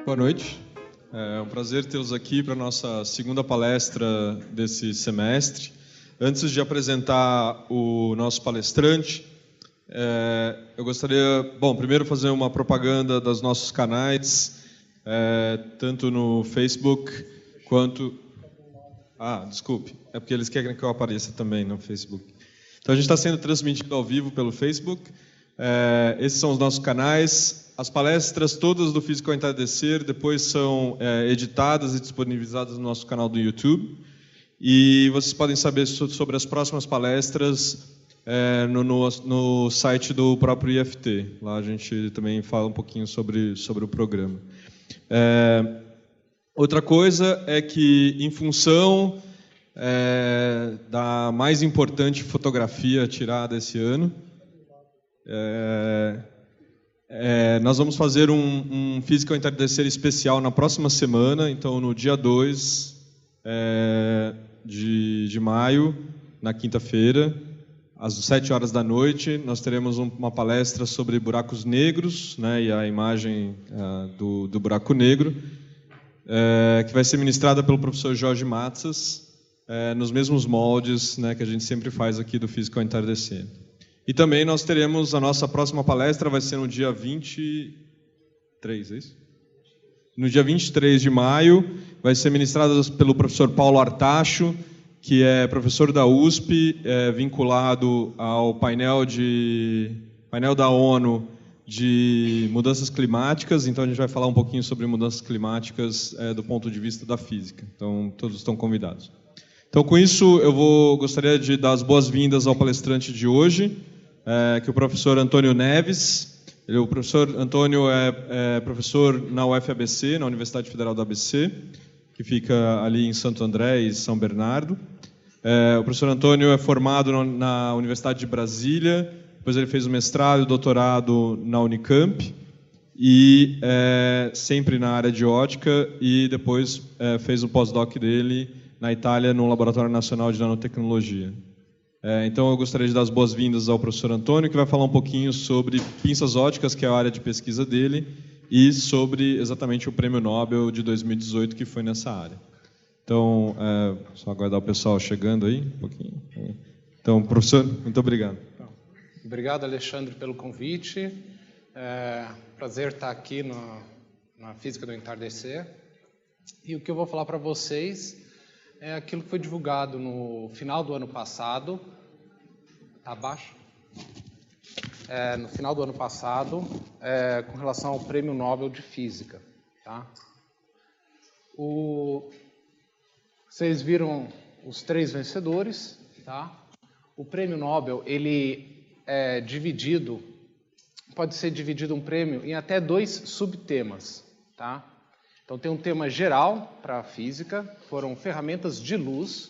Boa noite. É um prazer tê-los aqui para a nossa segunda palestra desse semestre. Antes de apresentar o nosso palestrante, eu gostaria, primeiro fazer uma propaganda dos nossos canais, tanto no Facebook quanto... desculpe, é porque eles querem que eu apareça também no Facebook. Então, a gente está sendo transmitido ao vivo pelo Facebook. Esses são os nossos canais. As palestras todas do Física ao Entardecer depois são editadas e disponibilizadas no nosso canal do YouTube. E vocês podem saber sobre as próximas palestras no site do próprio IFT. Lá a gente também fala um pouquinho sobre o programa. Outra coisa é que, em função da mais importante fotografia tirada esse ano, nós vamos fazer um Física ao Entardecer especial na próxima semana. Então, no dia 2 de maio, na quinta-feira, às 7 horas da noite, nós teremos uma palestra sobre buracos negros, né, e a imagem do buraco negro, que vai ser ministrada pelo professor Jorge Matzas, nos mesmos moldes, né, que a gente sempre faz aqui do Física ao Entardecer. E também nós teremos a nossa próxima palestra, vai ser no dia 23, é isso? No dia 23 de maio, vai ser ministrada pelo professor Paulo Artacho, que é professor da USP, vinculado ao painel da ONU de mudanças climáticas. Então, a gente vai falar um pouquinho sobre mudanças climáticas do ponto de vista da física. Então, todos estão convidados. Então, com isso, eu gostaria de dar as boas-vindas ao palestrante de hoje, que é o professor Antônio Neves. O professor Antônio é professor na UFABC, na Universidade Federal do ABC, que fica ali em Santo André e São Bernardo. O professor Antônio é formado na Universidade de Brasília, depois ele fez o mestrado e o doutorado na Unicamp, e sempre na área de ótica, e depois fez o pós-doc dele na Itália, no Laboratório Nacional de Nanotecnologia. Então, eu gostaria de dar as boas-vindas ao professor Antônio, que vai falar um pouquinho sobre pinças óticas, que é a área de pesquisa dele, e sobre exatamente o Prêmio Nobel de 2018, que foi nessa área. Então, só aguardar o pessoal chegando aí um pouquinho. Então, professor, muito obrigado. Obrigado, Alexandre, pelo convite. Prazer estar aqui na Física do Entardecer. E o que eu vou falar para vocês é aquilo que foi divulgado no final do ano passado. Está abaixo? No final do ano passado, com relação ao Prêmio Nobel de Física. Tá? Vocês viram os 3 vencedores. Tá? O Prêmio Nobel, ele é dividido, pode ser dividido um prêmio em até 2 subtemas. Tá? Então, tem um tema geral para a física, foram ferramentas de luz,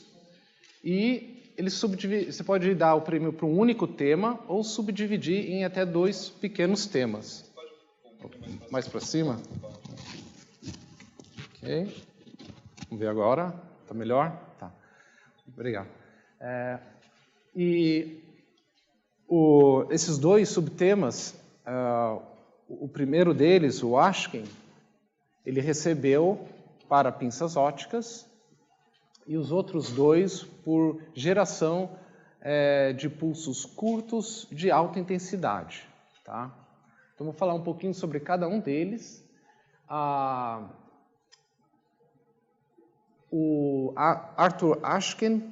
e você pode dar o prêmio para um único tema ou subdividir em até 2 pequenos temas. Mais para cima? Ok. Vamos ver agora. Está melhor? Tá. Obrigado. Esses 2 subtemas, o primeiro deles, o Ashkin, ele recebeu para pinças óticas, e os outros 2 por geração de pulsos curtos de alta intensidade. Tá? Então, vou falar um pouquinho sobre cada um deles. O Arthur Ashkin,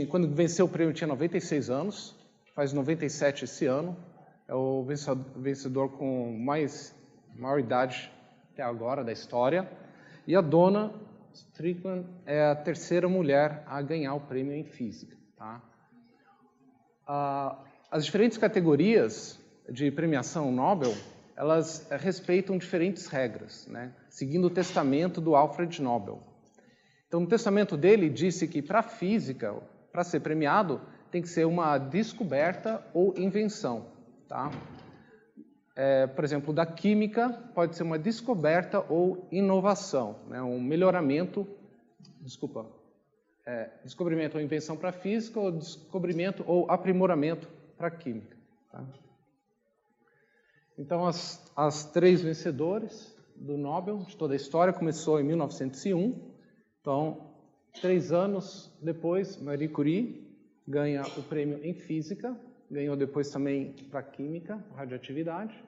quando venceu o prêmio, tinha 96 anos, faz 97 esse ano, é o vencedor com maior idade até agora da história, e a Donna Strickland é a 3ª mulher a ganhar o prêmio em física. Tá? As diferentes categorias de premiação Nobel, elas respeitam diferentes regras, né? Seguindo o testamento do Alfred Nobel. Então, no testamento dele, disse que para a física, para ser premiado, tem que ser uma descoberta ou invenção. Tá? Por exemplo, da química, pode ser uma descoberta ou inovação, né? Um melhoramento, descobrimento ou invenção para a física, ou descobrimento ou aprimoramento para a química. Tá? Então, as 3 vencedores do Nobel de toda a história começou em 1901. Então, 3 anos depois, Marie Curie ganha o prêmio em física, ganhou depois também para química, radioatividade.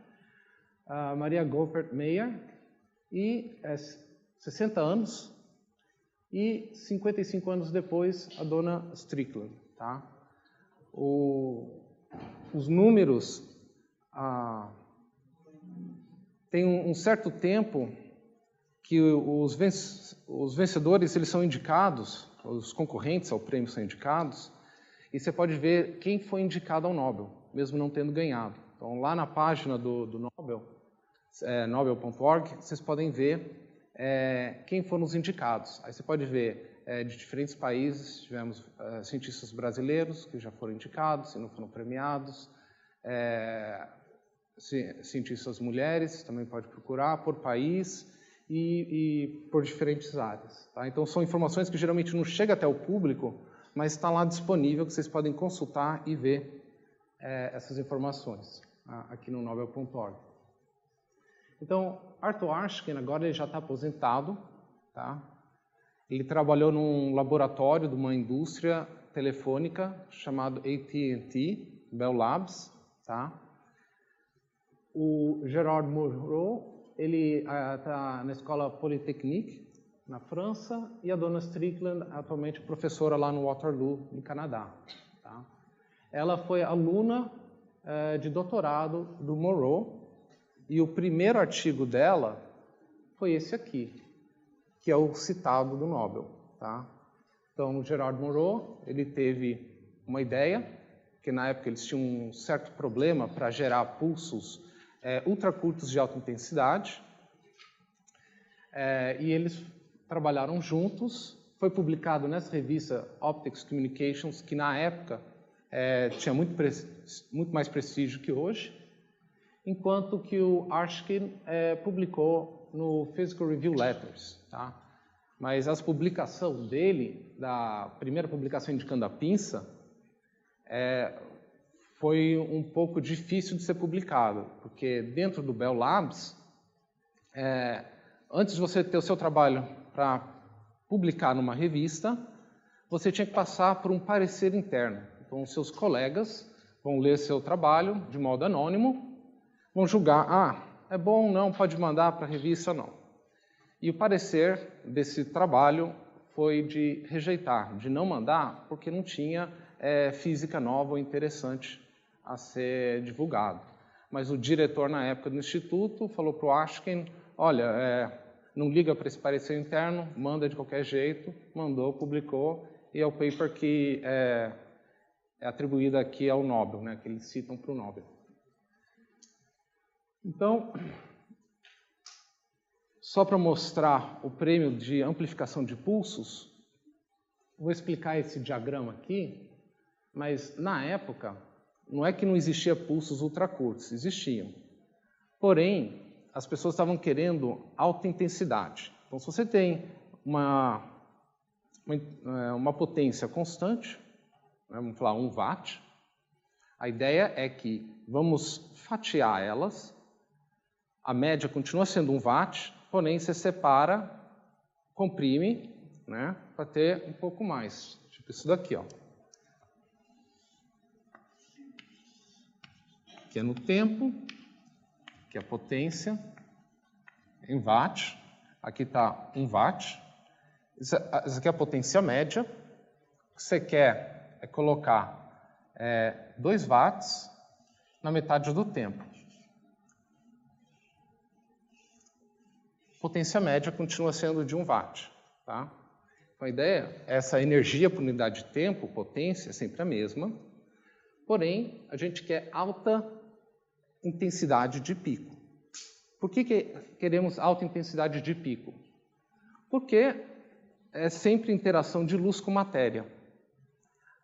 A Maria Goeppert Mayer, e 60 anos, e 55 anos depois, a dona Strickland. Tá? Os números, tem um certo tempo que os vencedores eles são indicados, os concorrentes ao prêmio são indicados, e você pode ver quem foi indicado ao Nobel, mesmo não tendo ganhado. Então, lá na página do Nobel, nobel.org, vocês podem ver quem foram os indicados. Aí você pode ver de diferentes países, tivemos cientistas brasileiros que já foram indicados e não foram premiados, cientistas mulheres, também pode procurar por país e por diferentes áreas. Tá? Então, são informações que geralmente não chegam até o público, mas está lá disponível, que vocês podem consultar e ver essas informações aqui no nobel.org. Então, Arthur Ashkin, agora ele já está aposentado, tá? Ele trabalhou num laboratório de uma indústria telefônica chamado AT&T, Bell Labs, tá? O Gerard Mourou, ele está na Escola Polytechnique, na França, e a dona Strickland, atualmente professora lá no Waterloo, no Canadá. Tá? Ela foi aluna de doutorado do Moreau, e o primeiro artigo dela foi esse aqui, que é o citado do Nobel. Tá? Então, o Gerard Moreau, ele teve uma ideia, que na época eles tinham um certo problema para gerar pulsos ultracurtos de alta intensidade, e eles trabalharam juntos. Foi publicado nessa revista Optics Communications, que na época tinha muito mais prestígio que hoje, enquanto que o Ashkin publicou no Physical Review Letters. Tá? Mas a publicação dele, da primeira publicação indicando a pinça, foi um pouco difícil de ser publicado, porque dentro do Bell Labs, antes de você ter o seu trabalho para publicar numa revista, você tinha que passar por um parecer interno. Então, os seus colegas vão ler seu trabalho de modo anônimo, vão julgar, é bom, não, pode mandar para a revista, não. E o parecer desse trabalho foi de rejeitar, de não mandar, porque não tinha física nova ou interessante a ser divulgado. Mas o diretor, na época do Instituto, falou para o Ashkin, olha, não liga para esse parecer interno, manda de qualquer jeito, mandou, publicou, e é o paper que é atribuído aqui ao Nobel, né, que eles citam para o Nobel. Então, só para mostrar o prêmio de amplificação de pulsos, vou explicar esse diagrama aqui, mas na época, não é que não existia pulsos ultracurtos, existiam. Porém, as pessoas estavam querendo alta intensidade. Então, se você tem uma potência constante, vamos falar 1 watt, a ideia é que vamos fatiar elas, a média continua sendo 1 watt, porém você separa, comprime, né, para ter um pouco mais. Tipo isso daqui, ó. Aqui é no tempo, aqui é a potência, em watt, aqui está 1 watt. Isso aqui é a potência média. O que você quer é colocar 2 watts na metade do tempo. Potência média continua sendo de 1 watt. Tá? Então, a ideia é essa energia por unidade de tempo, potência, é sempre a mesma. Porém, a gente quer alta intensidade de pico. Por que queremos alta intensidade de pico? Porque é sempre interação de luz com matéria.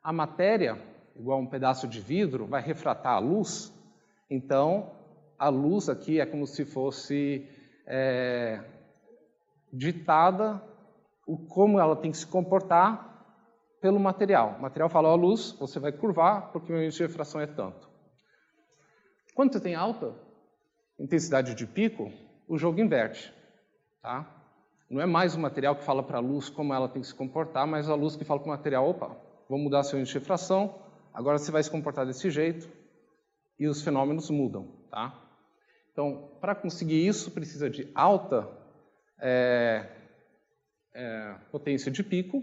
A matéria, igual um pedaço de vidro, vai refratar a luz. Então, a luz aqui é como se fosse ditada como ela tem que se comportar pelo material. O material fala, a luz, você vai curvar porque o índice de refração é tanto. Quando você tem alta intensidade de pico, o jogo inverte. tá? Não é mais o material que fala para a luz como ela tem que se comportar, mas a luz que fala para o material, opa, vamos mudar seu índice de refração, agora você vai se comportar desse jeito, e os fenômenos mudam, tá? Então, para conseguir isso, precisa de alta potência de pico.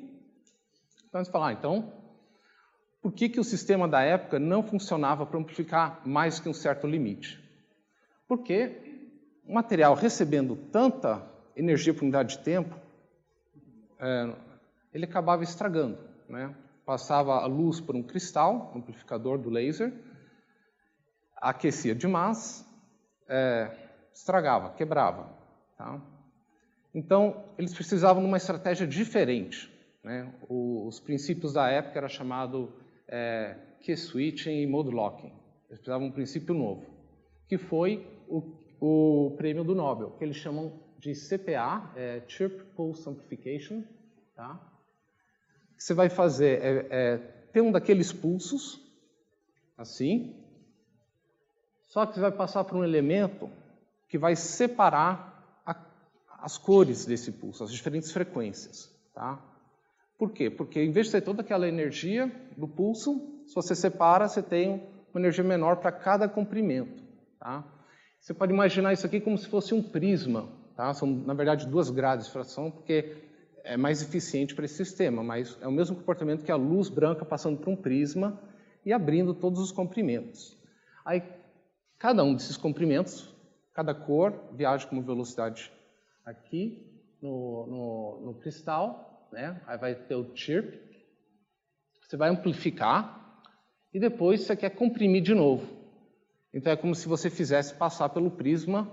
Então, você fala, então, por que o sistema da época não funcionava para amplificar mais que um certo limite? Porque o material recebendo tanta energia por unidade de tempo, ele acabava estragando, né? Passava a luz por um cristal, amplificador do laser, aquecia demais, estragava, quebrava, tá? Então, eles precisavam de uma estratégia diferente, né? Os princípios da época eram chamados key switching e mode locking. Eles precisavam de um princípio novo, que foi o prêmio do Nobel, que eles chamam de CPA, Chirp Pulse Amplification, tá? O que você vai fazer ter um daqueles pulsos, assim, só que você vai passar por um elemento que vai separar as cores desse pulso, as diferentes frequências, tá? Por quê? Porque em vez de ter toda aquela energia do pulso, se você separa, você tem uma energia menor para cada comprimento, tá? Você pode imaginar isso aqui como se fosse um prisma, tá? São, na verdade, 2 grades de refração, porque é mais eficiente para esse sistema, mas é o mesmo comportamento que a luz branca passando por um prisma e abrindo todos os comprimentos. Aí, cada um desses comprimentos, cada cor, viaja com uma velocidade aqui no cristal, né? Aí vai ter o chirp, você vai amplificar e depois você quer comprimir de novo. Então é como se você fizesse passar pelo prisma,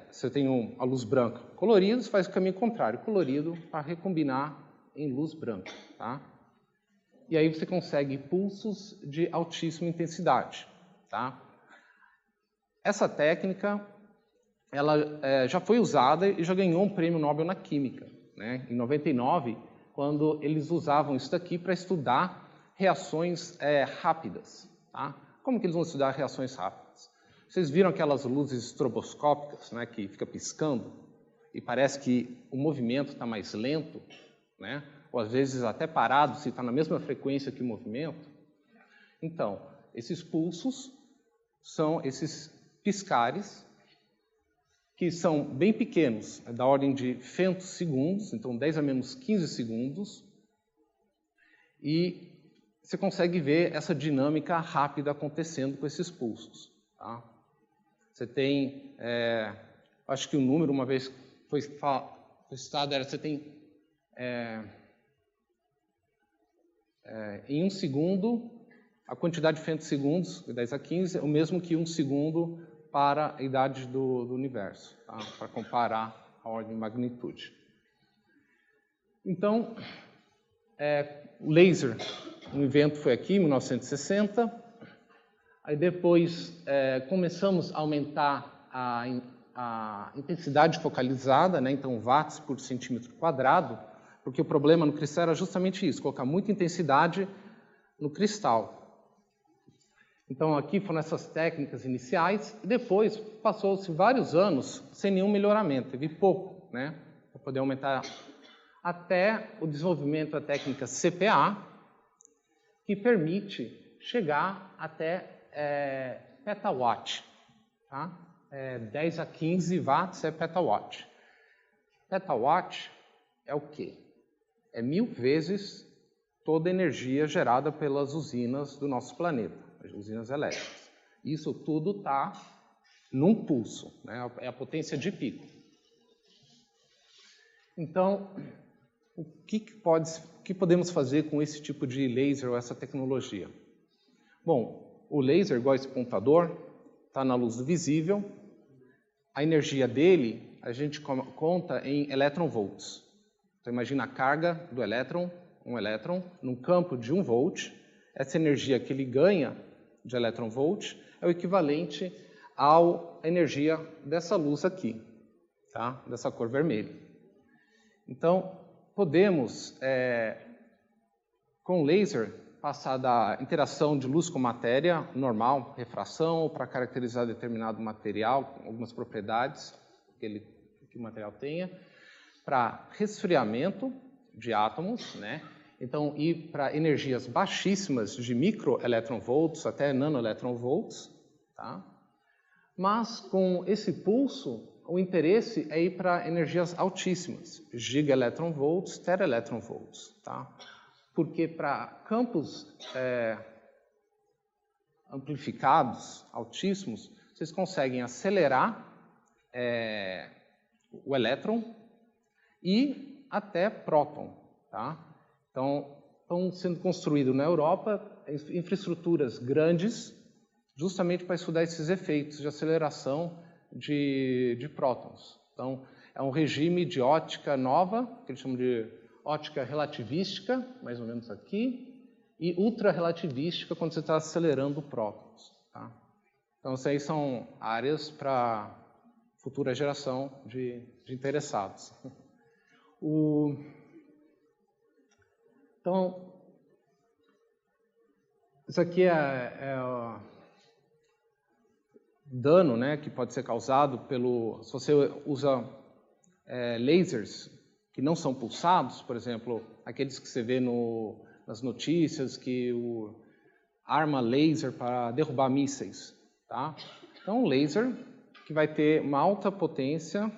você tem a luz branca colorida, você faz o caminho contrário, colorido, para recombinar em luz branca, tá? E aí você consegue pulsos de altíssima intensidade, tá? Essa técnica ela já foi usada e já ganhou um prêmio Nobel na Química, né? Em 99, quando eles usavam isso daqui para estudar reações rápidas, tá? Como que eles vão estudar reações rápidas? Vocês viram aquelas luzes estroboscópicas, né, que fica piscando e parece que o movimento está mais lento, né? Ou às vezes até parado, se está na mesma frequência que o movimento? Então, esses pulsos são esses piscares que são bem pequenos, da ordem de femtosegundos, então 10 a menos 15 segundos, e você consegue ver essa dinâmica rápida acontecendo com esses pulsos, tá? Você tem, acho que o número, uma vez foi citado, era você tem, em 1 segundo, a quantidade de femtosegundos, de 10 a 15, é o mesmo que 1 segundo para a idade do universo, tá? Para comparar a ordem de magnitude. Então, o laser, o invento foi aqui em 1960, aí depois começamos a aumentar a intensidade focalizada, né? Então watts por centímetro quadrado, porque o problema no cristal era justamente isso, colocar muita intensidade no cristal. Então aqui foram essas técnicas iniciais, e depois passou-se vários anos sem nenhum melhoramento, teve pouco, né? Para poder aumentar até o desenvolvimento da técnica CPA, que permite chegar até petawatt, tá? 10 a 15 watts é petawatt. Petawatt é o quê? É 1000 vezes toda a energia gerada pelas usinas do nosso planeta, as usinas elétricas. Isso tudo está num pulso, né? É a potência de pico. Então, o que podemos fazer com esse tipo de laser ou essa tecnologia? Bom, o laser, igual esse pontador, está na luz do visível. A energia dele, a gente conta em elétron-volts. Então, imagina a carga do elétron, um elétron, num campo de 1 volt. Essa energia que ele ganha de elétron-volt é o equivalente à energia dessa luz aqui, tá? Dessa cor vermelha. Então, podemos, com laser, passar da interação de luz com matéria normal, refração, para caracterizar determinado material, algumas propriedades que que o material tenha, para resfriamento de átomos, né? Então, ir para energias baixíssimas de microelectronvolts até nanoelectronvolts, tá? Mas com esse pulso, o interesse é ir para energias altíssimas, gigaelectronvolts, teraelectronvolts, tá? Porque para campos amplificados, altíssimos, vocês conseguem acelerar o elétron e até próton, tá? Então, estão sendo construídas na Europa infraestruturas grandes justamente para estudar esses efeitos de aceleração de prótons. Então, é um regime de ótica nova, que eles chamam de ótica relativística, mais ou menos aqui, e ultra-relativística quando você está acelerando prótons. Tá? Então, essas aí são áreas para futura geração de interessados. Então, isso aqui é o dano, né, que pode ser causado se você usa lasers que não são pulsados, por exemplo, aqueles que você vê nas notícias, que arma laser para derrubar mísseis. Tá? Então, um laser que vai ter uma alta potência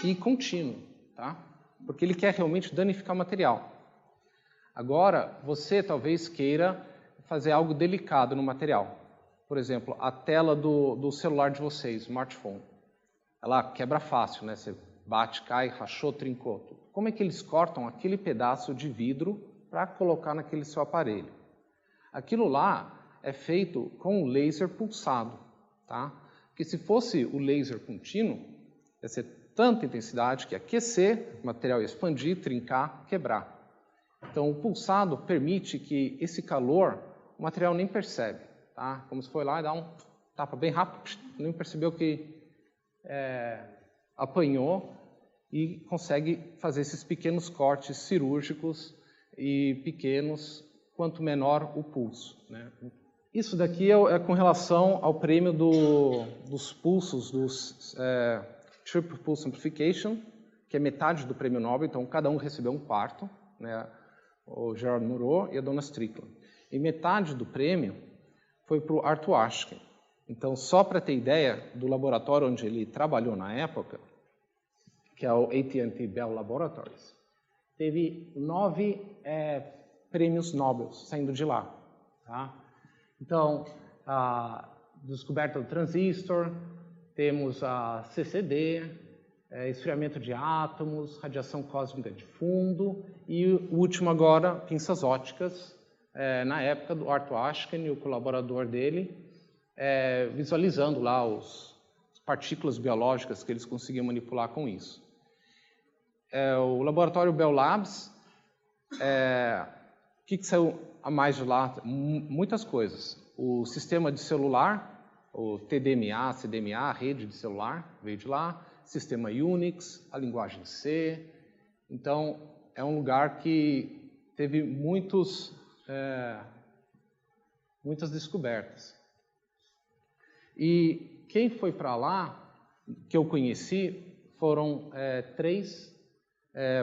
e contínuo, tá? Porque ele quer realmente danificar o material. Agora, você talvez queira fazer algo delicado no material. Por exemplo, a tela do celular de vocês, smartphone. Ela quebra fácil, né? Você bate, cai, rachou, trincou. Como é que eles cortam aquele pedaço de vidro para colocar naquele seu aparelho? Aquilo lá é feito com um laser pulsado, tá? Porque se fosse o laser contínuo, ia ser tanta intensidade que ia aquecer, o material ia expandir, trincar, quebrar. Então, o pulsado permite que esse calor, o material nem percebe, tá? Como se foi lá e dá um tapa bem rápido, nem percebeu que apanhou e consegue fazer esses pequenos cortes cirúrgicos e pequenos, quanto menor o pulso, né? Isso daqui é com relação ao prêmio dos pulsos, dos Triple Pulse Amplification, que é metade do prêmio Nobel, então cada um recebeu um quarto, né? O Gerald Mourou e a dona Strickland. E metade do prêmio foi para o Arthur Ashken. Então, só para ter ideia do laboratório onde ele trabalhou na época, que é o AT&T Bell Laboratories, teve 9 prêmios Nobel saindo de lá. Tá? Então, a descoberta do transistor, temos a CCD, esfriamento de átomos, radiação cósmica de fundo e o último agora, pinças ópticas, na época do Arthur Ashken e o colaborador dele, visualizando lá as partículas biológicas que eles conseguiam manipular com isso. O laboratório Bell Labs, o que saiu a mais de lá? Muitas coisas. O sistema de celular, o TDMA, CDMA, a rede de celular, veio de lá. Sistema Unix, a linguagem C. Então, é um lugar que teve muitas descobertas. E quem foi para lá, que eu conheci, foram 3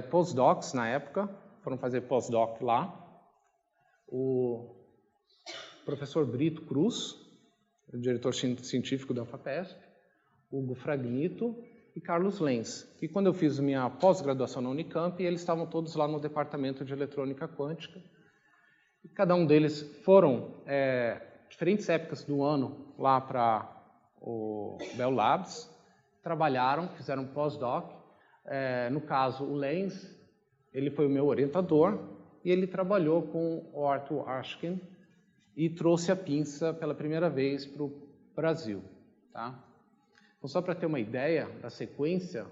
postdocs na época, foram fazer postdoc lá. O professor Brito Cruz, o diretor científico da FAPESP, Hugo Fragnito e Carlos Lenz, que quando eu fiz minha pós-graduação na Unicamp, eles estavam todos lá no departamento de eletrônica quântica. E cada um deles foram diferentes épocas do ano lá para o Bell Labs, trabalharam, fizeram pós-doc. No caso, o Lenz, ele foi o meu orientador e ele trabalhou com o Arthur Ashken e trouxe a pinça pela primeira vez para o Brasil. Tá? Então, só para ter uma ideia da sequência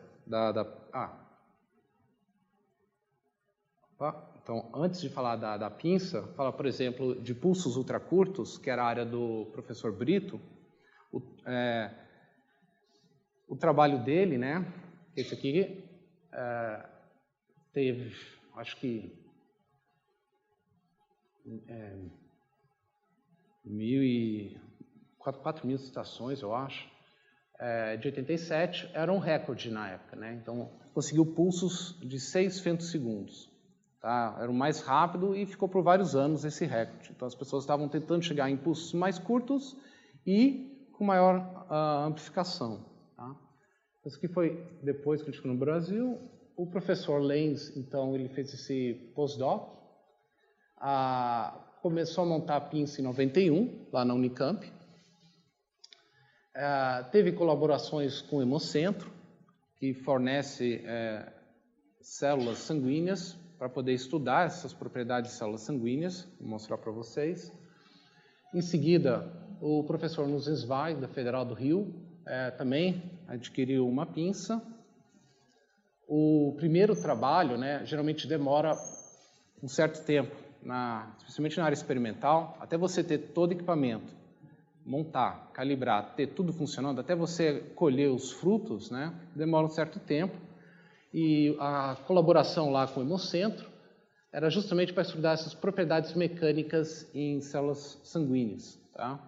então, antes de falar da pinça, fala, por exemplo, de pulsos ultracurtos, que era a área do professor Brito. O trabalho dele, né, esse aqui, teve, acho que, 4.000 citações, eu acho. de 87, era um recorde na época, né? Então, conseguiu pulsos de 6 femtosegundos. Tá? Era o mais rápido e ficou por vários anos esse recorde. Então, as pessoas estavam tentando chegar em pulsos mais curtos e com maior amplificação. Tá? Isso aqui foi depois que ele ficou no Brasil. O professor Lenz, então, ele fez esse postdoc. Começou a montar a pinça em 91, lá na Unicamp. Teve colaborações com o Hemocentro, que fornece células sanguíneas para poder estudar essas propriedades de células sanguíneas. Vou mostrar para vocês. Em seguida, o professor Nussensweig, da Federal do Rio, também adquiriu uma pinça. O primeiro trabalho, né, geralmente demora um certo tempo, especialmente na área experimental, até você ter todo o equipamento, montar, calibrar, ter tudo funcionando, até você colher os frutos, né, demora um certo tempo. E a colaboração lá com o Hemocentro era justamente para estudar essas propriedades mecânicas em células sanguíneas. Tá?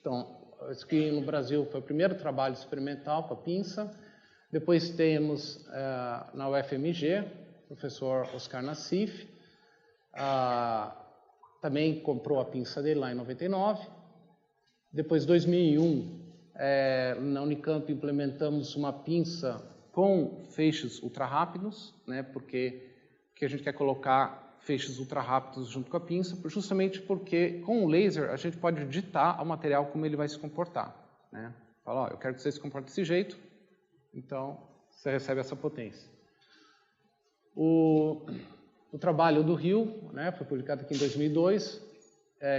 Então, isso aqui no Brasil foi o primeiro trabalho experimental com a pinça. Depois temos na UFMG, o professor Oscar Nassif, também comprou a pinça dele lá em 99. Depois, em 2001, na Unicamp implementamos uma pinça com feixes ultra-rápidos, né, porque a gente quer colocar feixes ultra-rápidos junto com a pinça, justamente porque com o laser a gente pode ditar ao material como ele vai se comportar. Né? Fala, eu quero que você se comporte desse jeito, então você recebe essa potência. O trabalho do Rio, né, foi publicado aqui em 2002,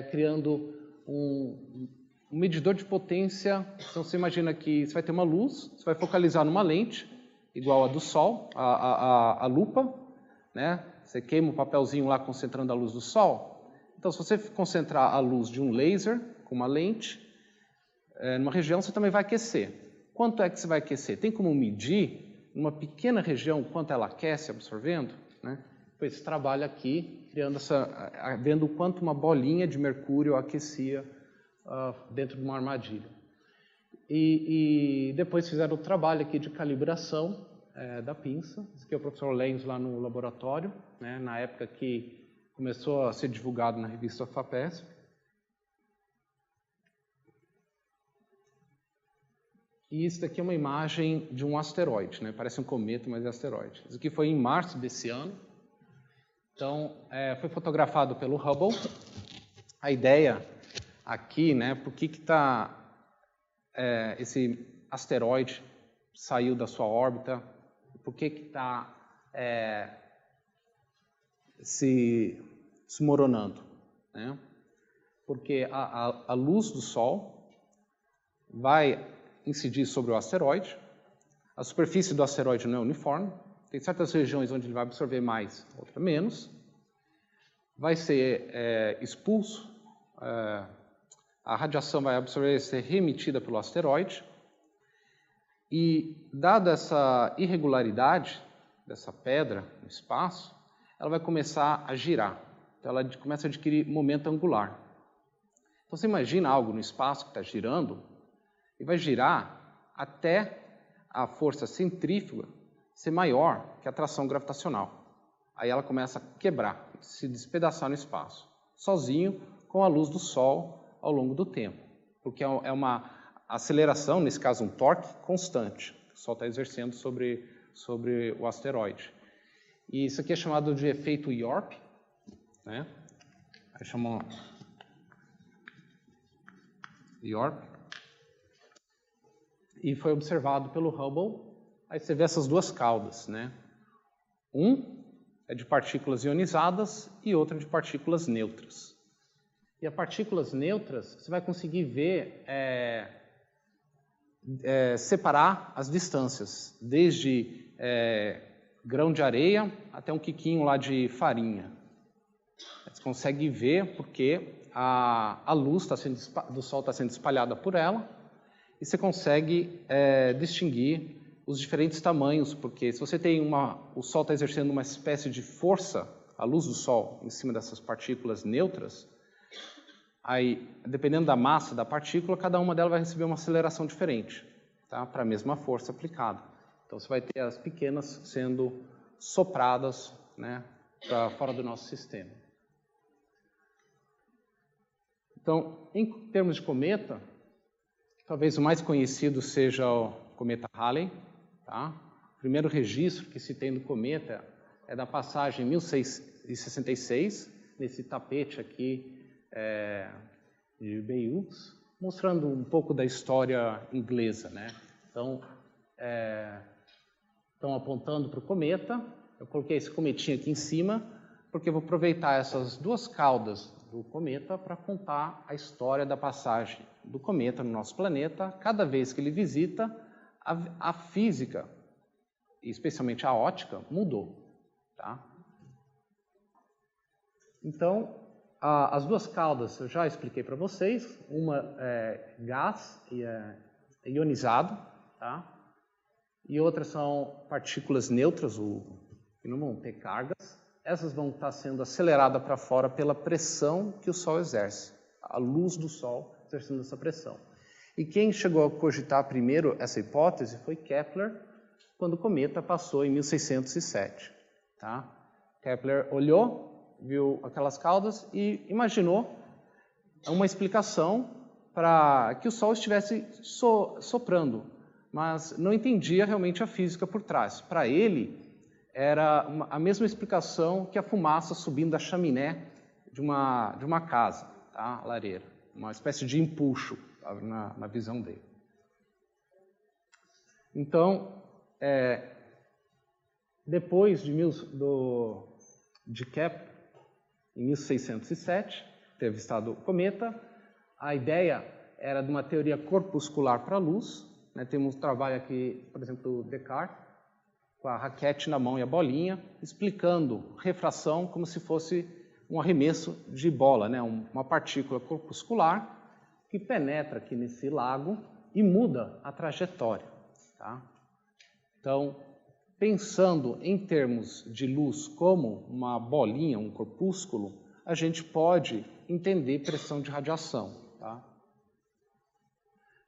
criando um medidor de potência. Então você imagina que você vai ter uma luz, você vai focalizar numa lente, igual a do Sol, a lupa, né? Você queima o papelzinho lá concentrando a luz do Sol. Então, se você concentrar a luz de um laser com uma lente, numa região, você também vai aquecer. Quanto é que você vai aquecer? Tem como medir, numa pequena região, quanto ela aquece absorvendo? Né? Pois você trabalha aqui, vendo o quanto uma bolinha de mercúrio aquecia dentro de uma armadilha. E depois fizeram o trabalho aqui de calibração da pinça. Esse aqui é o professor Lenz lá no laboratório, né, na época que começou a ser divulgado na revista FAPESP. E isso daqui é uma imagem de um asteroide, né? Parece um cometa, mas é asteroide. Isso aqui foi em março desse ano. Então, foi fotografado pelo Hubble. A ideia aqui, né, por que esse asteroide saiu da sua órbita, por que está se desmoronando, né? Porque a luz do Sol vai incidir sobre o asteroide, a superfície do asteroide não é uniforme, tem certas regiões onde ele vai absorver mais, outras menos, vai ser expulso, a radiação vai absorver, ser reemitida pelo asteroide, e dada essa irregularidade dessa pedra no espaço, ela vai começar a girar. Então ela começa a adquirir momento angular. Então você imagina algo no espaço que está girando e vai girar até a força centrífuga ser maior que a atração gravitacional. Aí ela começa a quebrar, se despedaçar no espaço, sozinho com a luz do Sol ao longo do tempo, porque é uma aceleração, nesse caso um torque, constante, que o Sol está exercendo sobre o asteroide. E isso aqui é chamado de efeito Yorp, né? Aí chamam Yorp. E foi observado pelo Hubble. Aí você vê essas duas caudas, né? Um é de partículas ionizadas e outro de partículas neutras. E as partículas neutras, você vai conseguir ver, separar as distâncias, desde grão de areia até um quiquinho lá de farinha. Você consegue ver porque a luz do Sol está sendo espalhada por ela, e você consegue distinguir os diferentes tamanhos, porque se você tem o Sol está exercendo uma espécie de força, a luz do Sol, em cima dessas partículas neutras, aí, dependendo da massa da partícula, cada uma delas vai receber uma aceleração diferente. tá? Para a mesma força aplicada. Então, você vai ter as pequenas sendo sopradas, né, para fora do nosso sistema. Então, em termos de cometa, talvez o mais conhecido seja o cometa Halley. Tá? O primeiro registro que se tem do cometa é da passagem em 1666, nesse tapete aqui de Bayeux, mostrando um pouco da história inglesa, né? Então, estão apontando para o cometa. Eu coloquei esse cometinho aqui em cima, porque eu vou aproveitar essas duas caudas do cometa para contar a história da passagem do cometa no nosso planeta. Cada vez que ele visita, a física, especialmente a ótica, mudou. Tá? Então, as duas caudas eu já expliquei para vocês. Uma é gás ionizado, tá? E outras são partículas neutras, que não vão ter cargas. Essas vão estar sendo aceleradas para fora pela pressão que o Sol exerce, a luz do Sol exercendo essa pressão. E quem chegou a cogitar primeiro essa hipótese foi Kepler, quando o cometa passou em 1607. Tá? Kepler olhou, viu aquelas caudas e imaginou uma explicação para que o Sol estivesse soprando, mas não entendia realmente a física por trás. Para ele, era a mesma explicação que a fumaça subindo da chaminé de uma casa, tá? Lareira. Uma espécie de empuxo na visão dele. Então, depois de Kepler, em 1607, ter avistado o cometa, a ideia era de uma teoria corpuscular para a luz. Né? Temos um trabalho aqui, por exemplo, do Descartes, com a raquete na mão e a bolinha, explicando refração como se fosse um arremesso de bola, né? Uma partícula corpuscular que penetra aqui nesse lago e muda a trajetória. Tá? Então, pensando em termos de luz como uma bolinha, um corpúsculo, a gente pode entender pressão de radiação. Tá?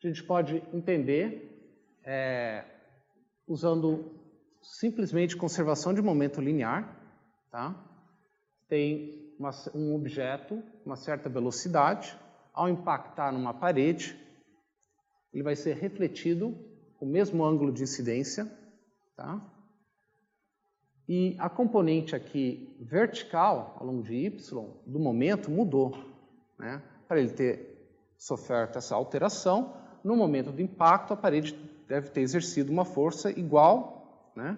A gente pode entender usando simplesmente conservação de momento linear. Tá? Tem um objeto, uma certa velocidade, ao impactar numa parede, ele vai ser refletido com o mesmo ângulo de incidência. Tá? E a componente aqui vertical, ao longo de y, do momento, mudou. Né? Para ele ter sofrido essa alteração, no momento do impacto, a parede deve ter exercido uma força igual, né,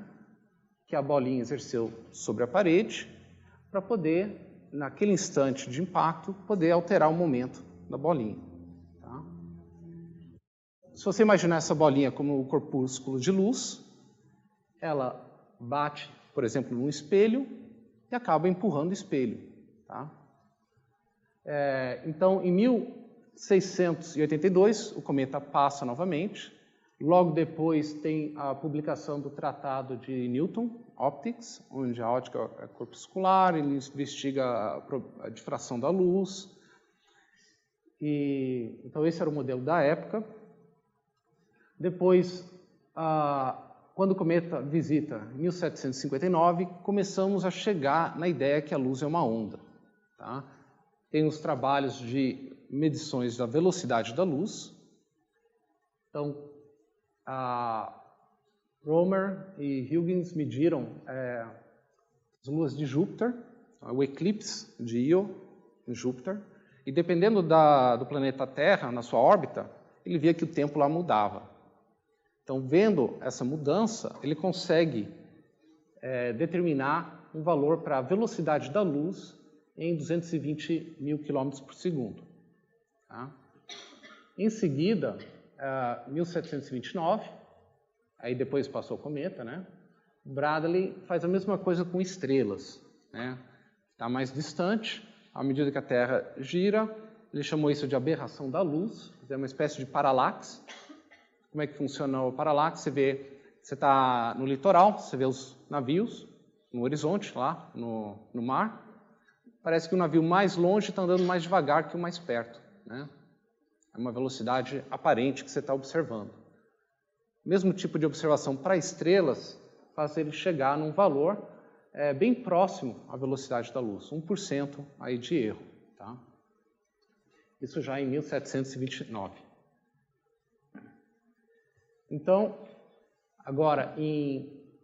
que a bolinha exerceu sobre a parede, para poder, naquele instante de impacto, poder alterar o momento da bolinha. Tá? Se você imaginar essa bolinha como um corpúsculo de luz, ela bate, por exemplo, num espelho e acaba empurrando o espelho. Tá? Então, em 1682, o cometa passa novamente. Logo depois tem a publicação do Tratado de Newton, Optics, onde a ótica é corpuscular, ele investiga a difração da luz. Então esse era o modelo da época. Depois, quando o cometa visita em 1759, começamos a chegar na ideia que a luz é uma onda. Tá? Tem os trabalhos de medições da velocidade da luz. Então, Romer e Huygens mediram as luas de Júpiter, o eclipse de Io em Júpiter, e dependendo do planeta Terra, na sua órbita, ele via que o tempo lá mudava. Então, vendo essa mudança, ele consegue determinar um valor para a velocidade da luz em 220 mil km por segundo. Tá? Em seguida, 1729, aí depois passou o cometa, né? Bradley faz a mesma coisa com estrelas, né? Está mais distante, à medida que a Terra gira, ele chamou isso de aberração da luz, é uma espécie de paralaxe. Como é que funciona o paralaxe? Você está no litoral, você vê os navios no horizonte, lá no mar. Parece que o navio mais longe está andando mais devagar que o mais perto, né? É uma velocidade aparente que você está observando. mesmo tipo de observação para estrelas faz ele chegar num valor bem próximo à velocidade da luz, 1% aí de erro. Tá? Isso já em 1729. Então, agora,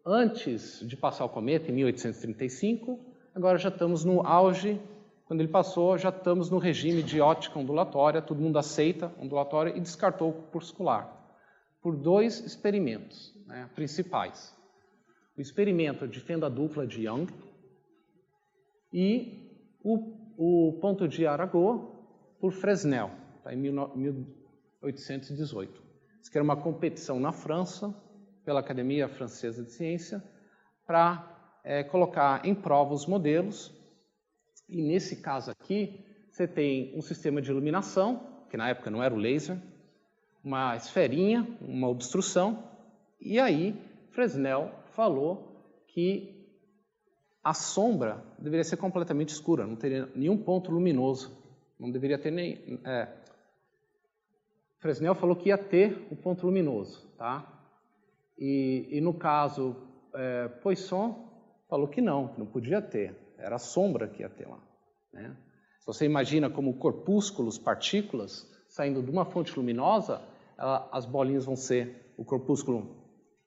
antes de passar o cometa, em 1835, agora já estamos no auge. Quando ele passou, já estamos no regime de ótica ondulatória, todo mundo aceita ondulatória e descartou o corpuscular, por 2 experimentos principais. O experimento de fenda dupla de Young e o ponto de Arago por Fresnel, tá, em 1818. Isso que era uma competição na França, pela Academia Francesa de Ciência, para colocar em prova os modelos. E nesse caso aqui, você tem um sistema de iluminação, que na época não era o laser, uma esferinha, uma obstrução, e aí Fresnel falou que a sombra deveria ser completamente escura, não teria nenhum ponto luminoso, não deveria ter nem... Fresnel falou que ia ter o ponto luminoso, tá? E no caso, Poisson falou que não podia ter, era a sombra que ia ter lá. Né? Se você imagina como corpúsculos, partículas, saindo de uma fonte luminosa, as bolinhas vão ser o corpúsculo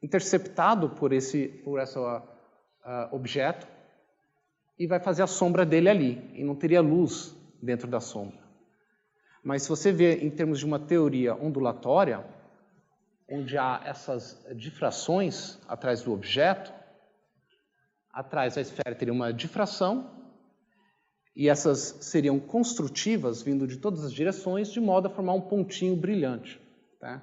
interceptado por esse objeto e vai fazer a sombra dele ali, e não teria luz dentro da sombra. Mas se você vê em termos de uma teoria ondulatória, onde há essas difrações atrás do objeto, atrás da esfera teria uma difração, e essas seriam construtivas, vindo de todas as direções, de modo a formar um pontinho brilhante. Tá?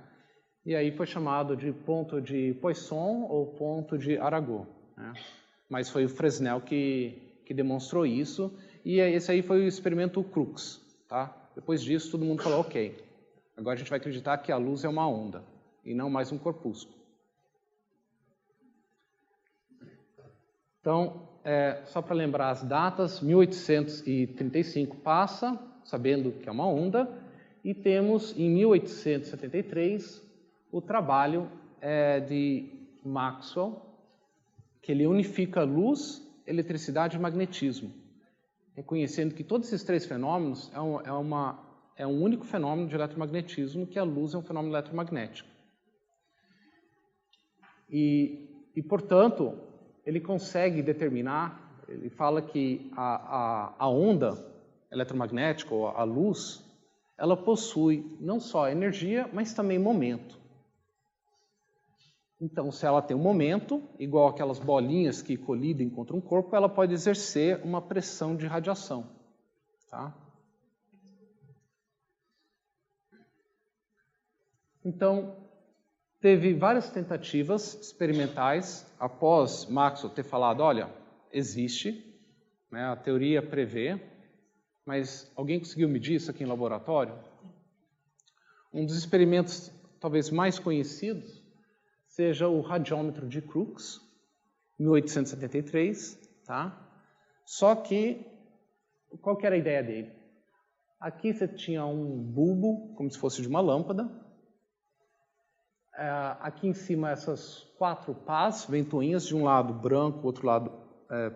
E aí foi chamado de ponto de Poisson ou ponto de Arago. Né? Mas foi o Fresnel que demonstrou isso, e esse aí foi o experimento Crookes. Tá? Depois disso, todo mundo falou, ok, agora a gente vai acreditar que a luz é uma onda, e não mais um corpúsculo. Então, só para lembrar as datas, 1835 passa, sabendo que é uma onda, e temos em 1873 o trabalho de Maxwell, que ele unifica luz, eletricidade e magnetismo, reconhecendo que todos esses 3 fenômenos é um único fenômeno de eletromagnetismo, que a luz é um fenômeno eletromagnético. E portanto, ele consegue determinar, ele fala que a onda eletromagnética, ou a luz, ela possui não só energia, mas também momento. Então, se ela tem um momento, igual aquelas bolinhas que colidem contra um corpo, ela pode exercer uma pressão de radiação. Tá? Então, teve várias tentativas experimentais, após Maxwell ter falado, olha, existe, né, a teoria prevê, mas alguém conseguiu medir isso aqui em laboratório? Um dos experimentos talvez mais conhecidos seja o radiômetro de Crookes, 1873, tá? Só que, qual que era a ideia dele? Aqui você tinha um bulbo, como se fosse de uma lâmpada, aqui em cima essas 4 pás, ventoinhas, de um lado branco, outro lado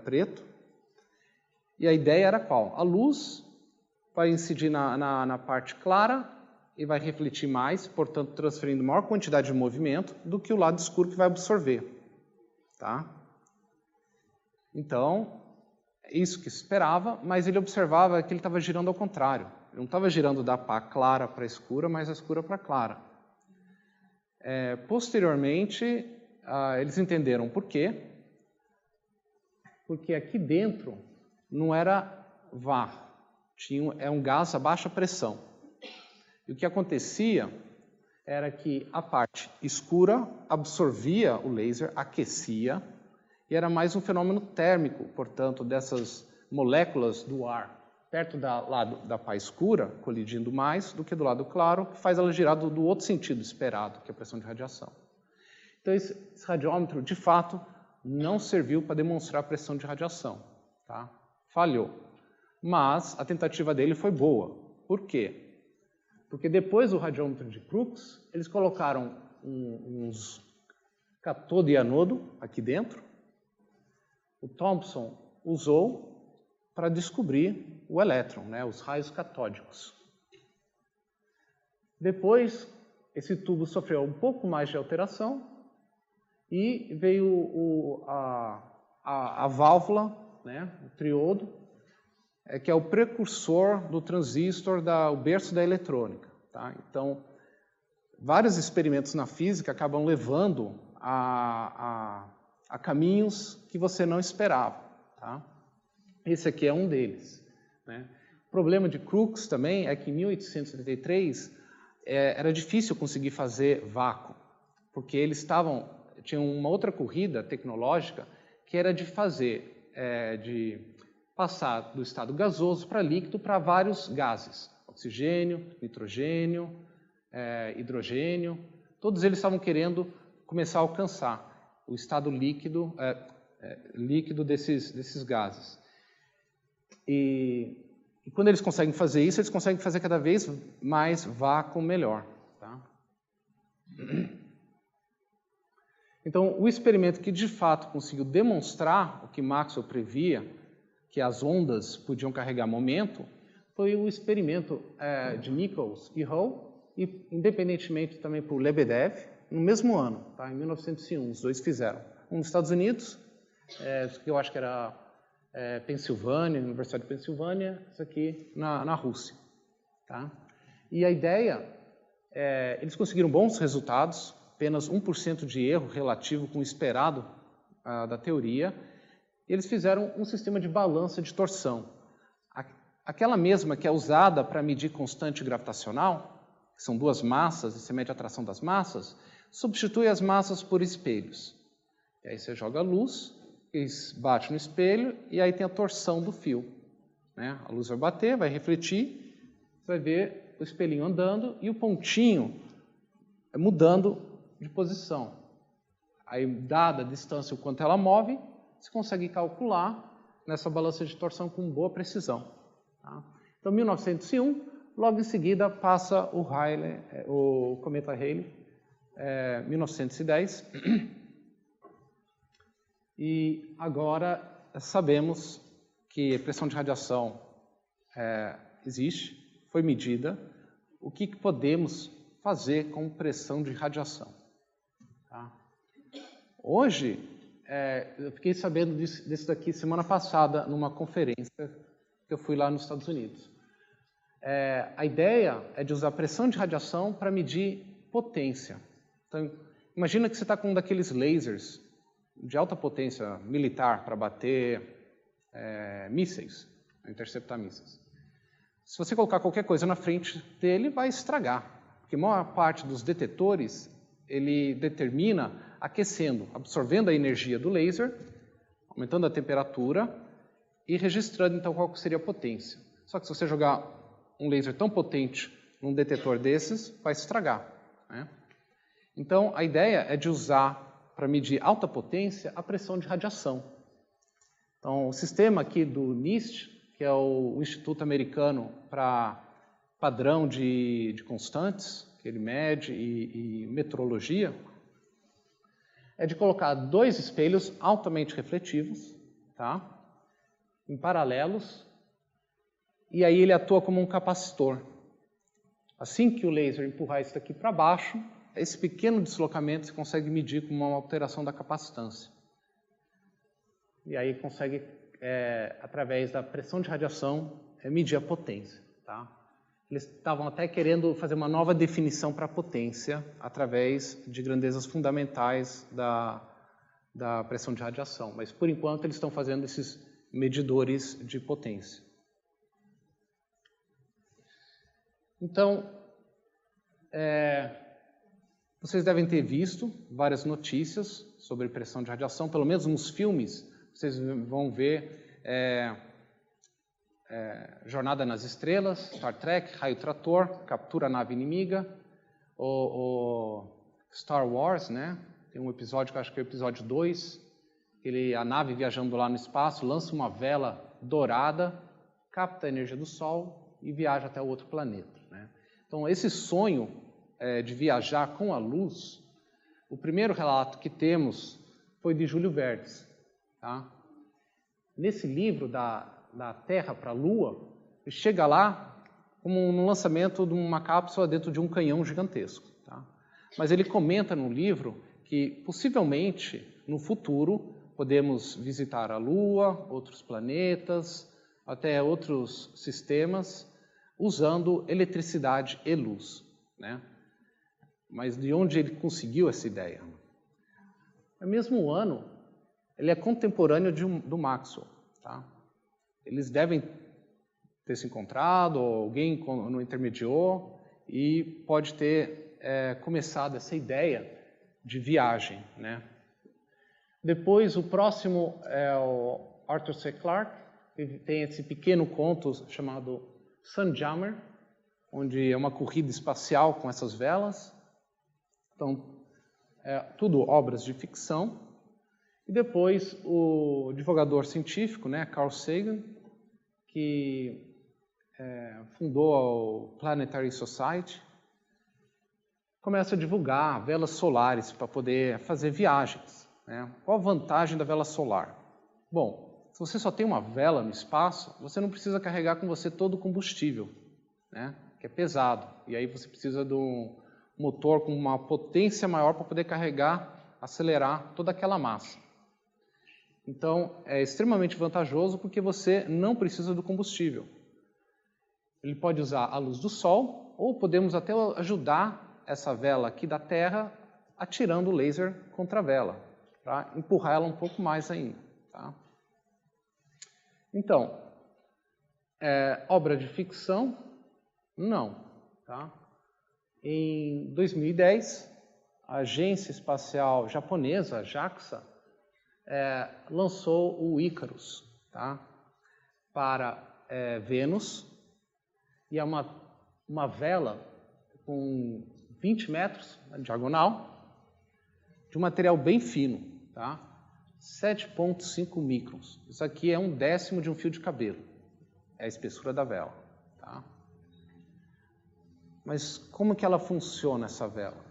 preto, e a ideia era qual? A luz vai incidir na parte clara, e vai refletir mais, portanto, transferindo maior quantidade de movimento do que o lado escuro que vai absorver. Tá? Então, é isso que se esperava, mas ele observava que ele estava girando ao contrário. Ele não estava girando da pá clara para a escura, mas a escura para a clara. Posteriormente, eles entenderam por quê. Porque aqui dentro não era VAR, é um gás a baixa pressão. E o que acontecia era que a parte escura absorvia o laser, aquecia, e era mais um fenômeno térmico, portanto, dessas moléculas do ar perto da pá escura, colidindo mais, do que do lado claro, que faz ela girar do outro sentido esperado, que é a pressão de radiação. Então, esse radiômetro, de fato, não serviu para demonstrar a pressão de radiação. Tá? Falhou. Mas a tentativa dele foi boa. Por quê? Porque depois do radiômetro de Crookes, eles colocaram uns cátodo e anodo aqui dentro. O Thomson usou para descobrir o elétron, né, os raios catódicos. Depois, esse tubo sofreu um pouco mais de alteração e veio a válvula, né, o triodo, que é o precursor do transistor, o berço da eletrônica. Tá? Então, vários experimentos na física acabam levando a caminhos que você não esperava. Tá? Esse aqui é um deles. Né? O problema de Crookes também é que em 1873 era difícil conseguir fazer vácuo, porque eles tinham uma outra corrida tecnológica que era de passar do estado gasoso para líquido para vários gases, oxigênio, nitrogênio, hidrogênio, todos eles estavam querendo começar a alcançar o estado líquido desses gases. E quando eles conseguem fazer isso, eles conseguem fazer cada vez mais vácuo melhor. Tá? Então, o experimento que de fato conseguiu demonstrar o que Maxwell previa, que as ondas podiam carregar momento, foi o experimento de Nichols e Hall, e independentemente também por Lebedev, no mesmo ano, tá? Em 1901, os dois fizeram. Um nos Estados Unidos, que eu acho que era Pensilvânia, Universidade de Pensilvânia, isso aqui na Rússia. Tá? E a ideia, eles conseguiram bons resultados, apenas 1% de erro relativo com o esperado da teoria. Eles fizeram um sistema de balança de torção. Aquela mesma que é usada para medir constante gravitacional, que são duas massas, e você mede a atração das massas, substitui as massas por espelhos. E aí você joga a luz, bate no espelho, e aí tem a torção do fio. Né? A luz vai bater, vai refletir, você vai ver o espelhinho andando e o pontinho mudando de posição. Aí, dada a distância, o quanto ela move, você consegue calcular nessa balança de torção com boa precisão. Tá? Então, 1901, logo em seguida passa o cometa Halley, 1910. E agora sabemos que a pressão de radiação existe, foi medida. O que podemos fazer com pressão de radiação? Tá? Hoje, eu fiquei sabendo disso daqui semana passada, numa conferência que eu fui lá nos Estados Unidos. A ideia é de usar pressão de radiação para medir potência. Então, imagina que você está com um daqueles lasers de alta potência militar para bater mísseis, interceptar mísseis. Se você colocar qualquer coisa na frente dele, vai estragar, porque a maior parte dos detetores ele determina aquecendo, absorvendo a energia do laser, aumentando a temperatura e registrando então qual seria a potência. Só que se você jogar um laser tão potente num detetor desses, vai estragar. Né? Então a ideia é de usar para medir alta potência a pressão de radiação. Então o sistema aqui do NIST, que é o Instituto Americano para Padrão de Constantes, que ele mede e metrologia, é de colocar dois espelhos altamente refletivos, tá? Em paralelos, e aí ele atua como um capacitor. Assim que o laser empurrar isso daqui para baixo, esse pequeno deslocamento você consegue medir com uma alteração da capacitância. E aí consegue, através da pressão de radiação, medir a potência. Tá? Eles estavam até querendo fazer uma nova definição para a potência através de grandezas fundamentais da pressão de radiação. Mas, por enquanto, eles estão fazendo esses medidores de potência. Então, vocês devem ter visto várias notícias sobre pressão de radiação, pelo menos nos filmes, vocês vão ver Jornada nas Estrelas, Star Trek, Raio Trator, Captura a Nave Inimiga, o Star Wars, né? Tem um episódio que eu acho que é o episódio 2, a nave viajando lá no espaço, lança uma vela dourada, capta a energia do Sol e viaja até o outro planeta. Né? Então esse sonho de viajar com a luz O primeiro relato que temos foi de Júlio Verdes. Tá? Nesse livro, da Terra para a Lua, ele chega lá como no lançamento de uma cápsula dentro de um canhão gigantesco. Tá? Mas ele comenta no livro que, possivelmente, no futuro, podemos visitar a Lua, outros planetas, até outros sistemas, usando eletricidade e luz. Né? Mas de onde ele conseguiu essa ideia? No mesmo ano, ele é contemporâneo do Maxwell. Tá? Eles devem ter se encontrado, ou alguém no intermediou, e pode ter começado essa ideia de viagem. Né? Depois, o próximo é o Arthur C. Clarke, que tem esse pequeno conto chamado Sunjammer, onde é uma corrida espacial com essas velas. Então, tudo obras de ficção. E depois, o divulgador científico, né, Carl Sagan, que fundou a Planetary Society, começa a divulgar velas solares para poder fazer viagens. Né? Qual a vantagem da vela solar? Bom, se você só tem uma vela no espaço, você não precisa carregar com você todo o combustível, né? Que é pesado. E aí você precisa de um motor com uma potência maior para poder carregar, acelerar toda aquela massa. Então, é extremamente vantajoso porque você não precisa do combustível. Ele pode usar a luz do sol, ou podemos até ajudar essa vela aqui da Terra atirando o laser contra a vela, para empurrar ela um pouco mais ainda. Tá? Então, obra de ficção? Não. Tá? Em 2010, a Agência Espacial Japonesa, a JAXA, lançou o Icarus, tá? Para Vênus, e é uma vela com 20 metros na diagonal, de um material bem fino, tá? 7,5 microns. Isso aqui é 1/10 de um fio de cabelo. É a espessura da vela. Tá? Mas como que ela funciona, essa vela?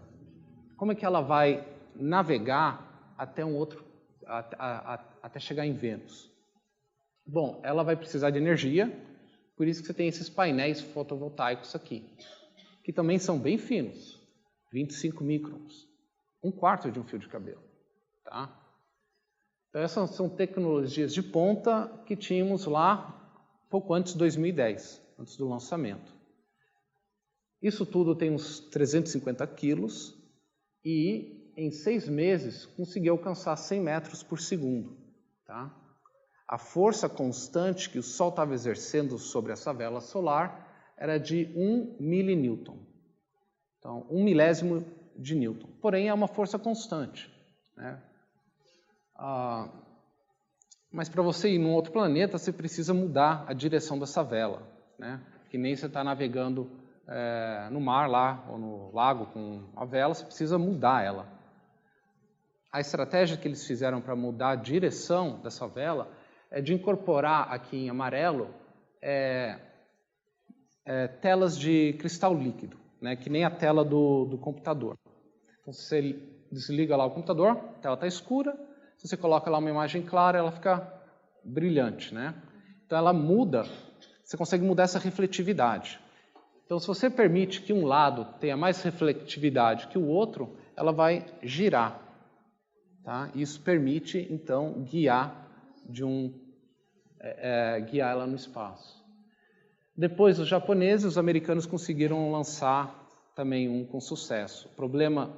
Como é que ela vai navegar até até chegar em Vênus? Bom, ela vai precisar de energia, por isso que você tem esses painéis fotovoltaicos aqui, que também são bem finos, 25 microns, 1/4 de um fio de cabelo. Tá? Então, essas são tecnologias de ponta que tínhamos lá pouco antes de 2010, antes do lançamento. Isso tudo tem uns 350 quilos e, em 6 meses, conseguiu alcançar 100 metros por segundo. Tá? A força constante que o Sol estava exercendo sobre essa vela solar era de 1 milinewton. Então, 1 milésimo de Newton. Porém, é uma força constante. Né? Mas para você ir num outro planeta, você precisa mudar a direção dessa vela. Né? Que nem você está navegando no mar lá, ou no lago com a vela, você precisa mudar ela. A estratégia que eles fizeram para mudar a direção dessa vela é de incorporar aqui em amarelo telas de cristal líquido, né? Que nem a tela do computador. Então, você desliga lá o computador, a tela está escura, se você coloca lá uma imagem clara, ela fica brilhante. Né? Então, ela muda, você consegue mudar essa refletividade. Então, se você permite que um lado tenha mais refletividade que o outro, ela vai girar. Tá? Isso permite, então, guiar ela no espaço. Depois, os japoneses e os americanos conseguiram lançar também um com sucesso. O problema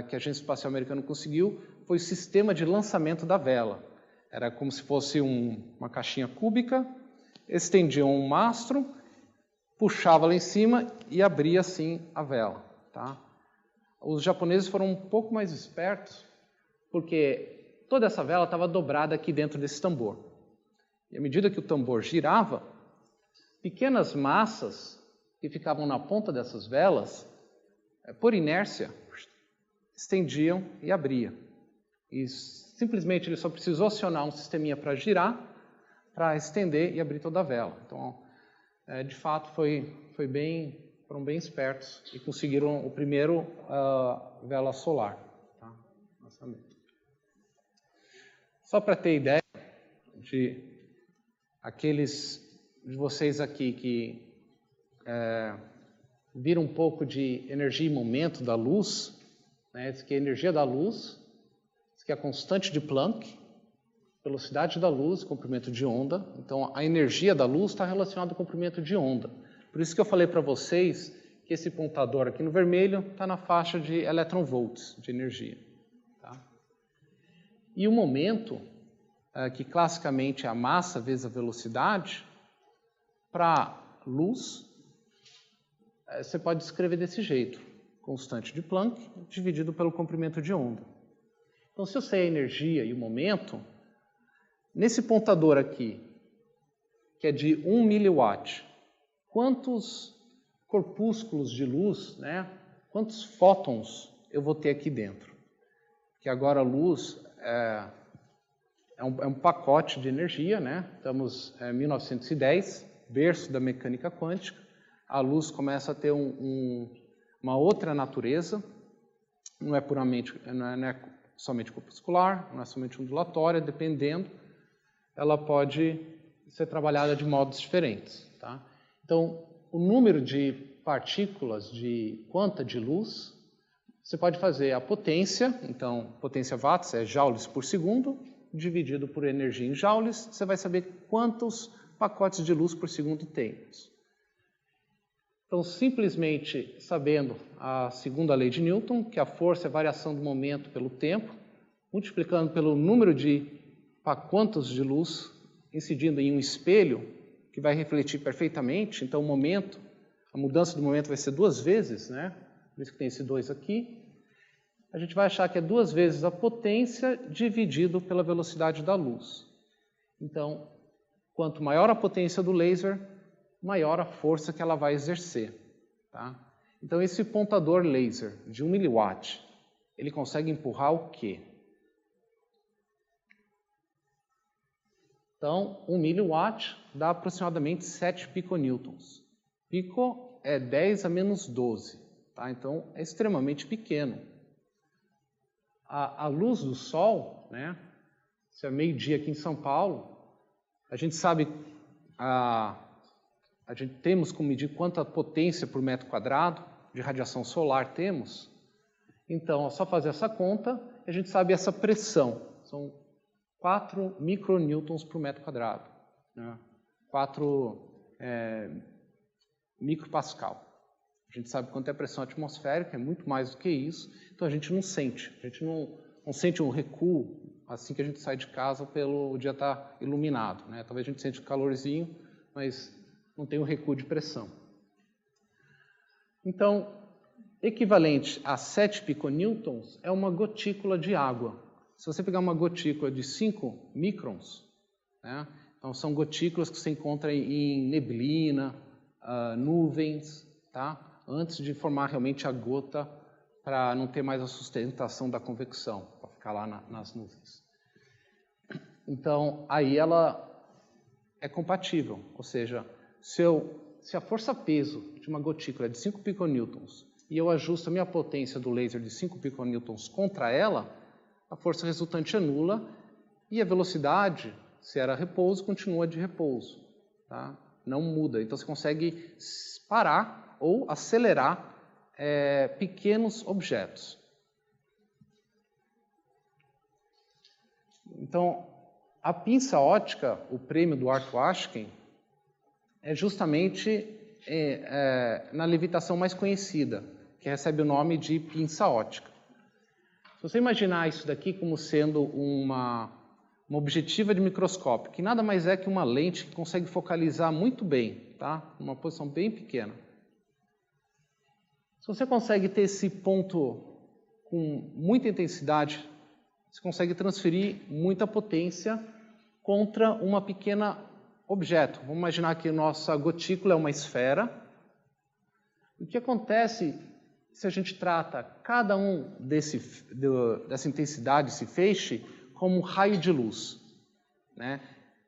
que a Agência Espacial Americana conseguiu foi o sistema de lançamento da vela. Era como se fosse uma caixinha cúbica, estendiam um mastro, puxava lá em cima e abria assim a vela. Tá? Os japoneses foram um pouco mais espertos, porque toda essa vela estava dobrada aqui dentro desse tambor. E à medida que o tambor girava, pequenas massas que ficavam na ponta dessas velas, por inércia, estendiam e abriam. E simplesmente ele só precisou acionar um sisteminha para girar, para estender e abrir toda a vela. Então, de fato, foram bem espertos e conseguiram o primeiro vela solar. lançamento. Só para ter ideia de aqueles de vocês aqui que viram um pouco de energia e momento da luz, né? Isso aqui é a energia da luz, isso aqui é a constante de Planck, velocidade da luz, comprimento de onda. Então, a energia da luz está relacionada ao comprimento de onda. Por isso que eu falei para vocês que esse pontador aqui no vermelho está na faixa de electronvolts de energia. Tá? E o momento, que classicamente é a massa vezes a velocidade, para luz, você pode escrever desse jeito. Constante de Planck dividido pelo comprimento de onda. Então, se eu sei a energia e o momento, nesse pontador aqui, que é de 1 miliwatt, quantos corpúsculos de luz, né, quantos fótons eu vou ter aqui dentro? Que agora a luz é um pacote de energia, né? Estamos em 1910, berço da mecânica quântica. A luz começa a ter uma outra natureza, não é somente corpuscular, não é somente ondulatória, dependendo, ela pode ser trabalhada de modos diferentes. Tá? Então, o número de partículas de quanta de luz, você pode fazer a potência, então potência watts é joules por segundo, dividido por energia em joules, você vai saber quantos pacotes de luz por segundo temos. Então, simplesmente sabendo a segunda lei de Newton, que a força é a variação do momento pelo tempo, multiplicando pelo número de quantos de luz incidindo em um espelho, que vai refletir perfeitamente, então o momento, a mudança do momento vai ser 2 vezes, né? Por isso que tem esse 2 aqui. A gente vai achar que é 2 vezes a potência dividido pela velocidade da luz. Então, quanto maior a potência do laser, maior a força que ela vai exercer. Tá? Então, esse pontador laser de 1 miliwatt, ele consegue empurrar o quê? Então, 1 miliwatt dá aproximadamente 7 piconewtons. Pico é 10 a menos 12. Tá? Então, é extremamente pequeno. A luz do Sol, né? Se é meio-dia aqui em São Paulo, a gente sabe... A gente temos como medir quanta potência por metro quadrado de radiação solar temos. Então, é só fazer essa conta, a gente sabe essa pressão. São 4 micronewtons por metro quadrado. Né? 4 micropascal. A gente sabe quanto é a pressão atmosférica, é muito mais do que isso. Então, a gente não sente. A gente não sente um recuo assim que a gente sai de casa pelo dia estar iluminado. Né? Talvez a gente sente um calorzinho, mas... não tem um recuo de pressão. Então, equivalente a 7 piconewtons é uma gotícula de água. Se você pegar uma gotícula de 5 microns, né, então são gotículas que você encontra em neblina, nuvens, tá, antes de formar realmente a gota para não ter mais a sustentação da convecção, para ficar lá nas nuvens. Então, aí ela é compatível, ou seja, se a força-peso de uma gotícula é de 5 piconewtons e eu ajusto a minha potência do laser de 5 piconewtons contra ela, a força resultante é nula e a velocidade, se era repouso, continua de repouso. Tá? Não muda. Então você consegue parar ou acelerar pequenos objetos. Então, a pinça óptica, o prêmio do Arthur Ashken, é justamente na levitação mais conhecida, que recebe o nome de pinça óptica. Se você imaginar isso daqui como sendo uma objetiva de microscópio, que nada mais é que uma lente que consegue focalizar muito bem, tá? Uma posição bem pequena. Se você consegue ter esse ponto com muita intensidade, você consegue transferir muita potência contra uma pequena objeto. Vamos imaginar que nossa gotícula é uma esfera. O que acontece se a gente trata cada um dessa intensidade, esse feixe, como um raio de luz? Né?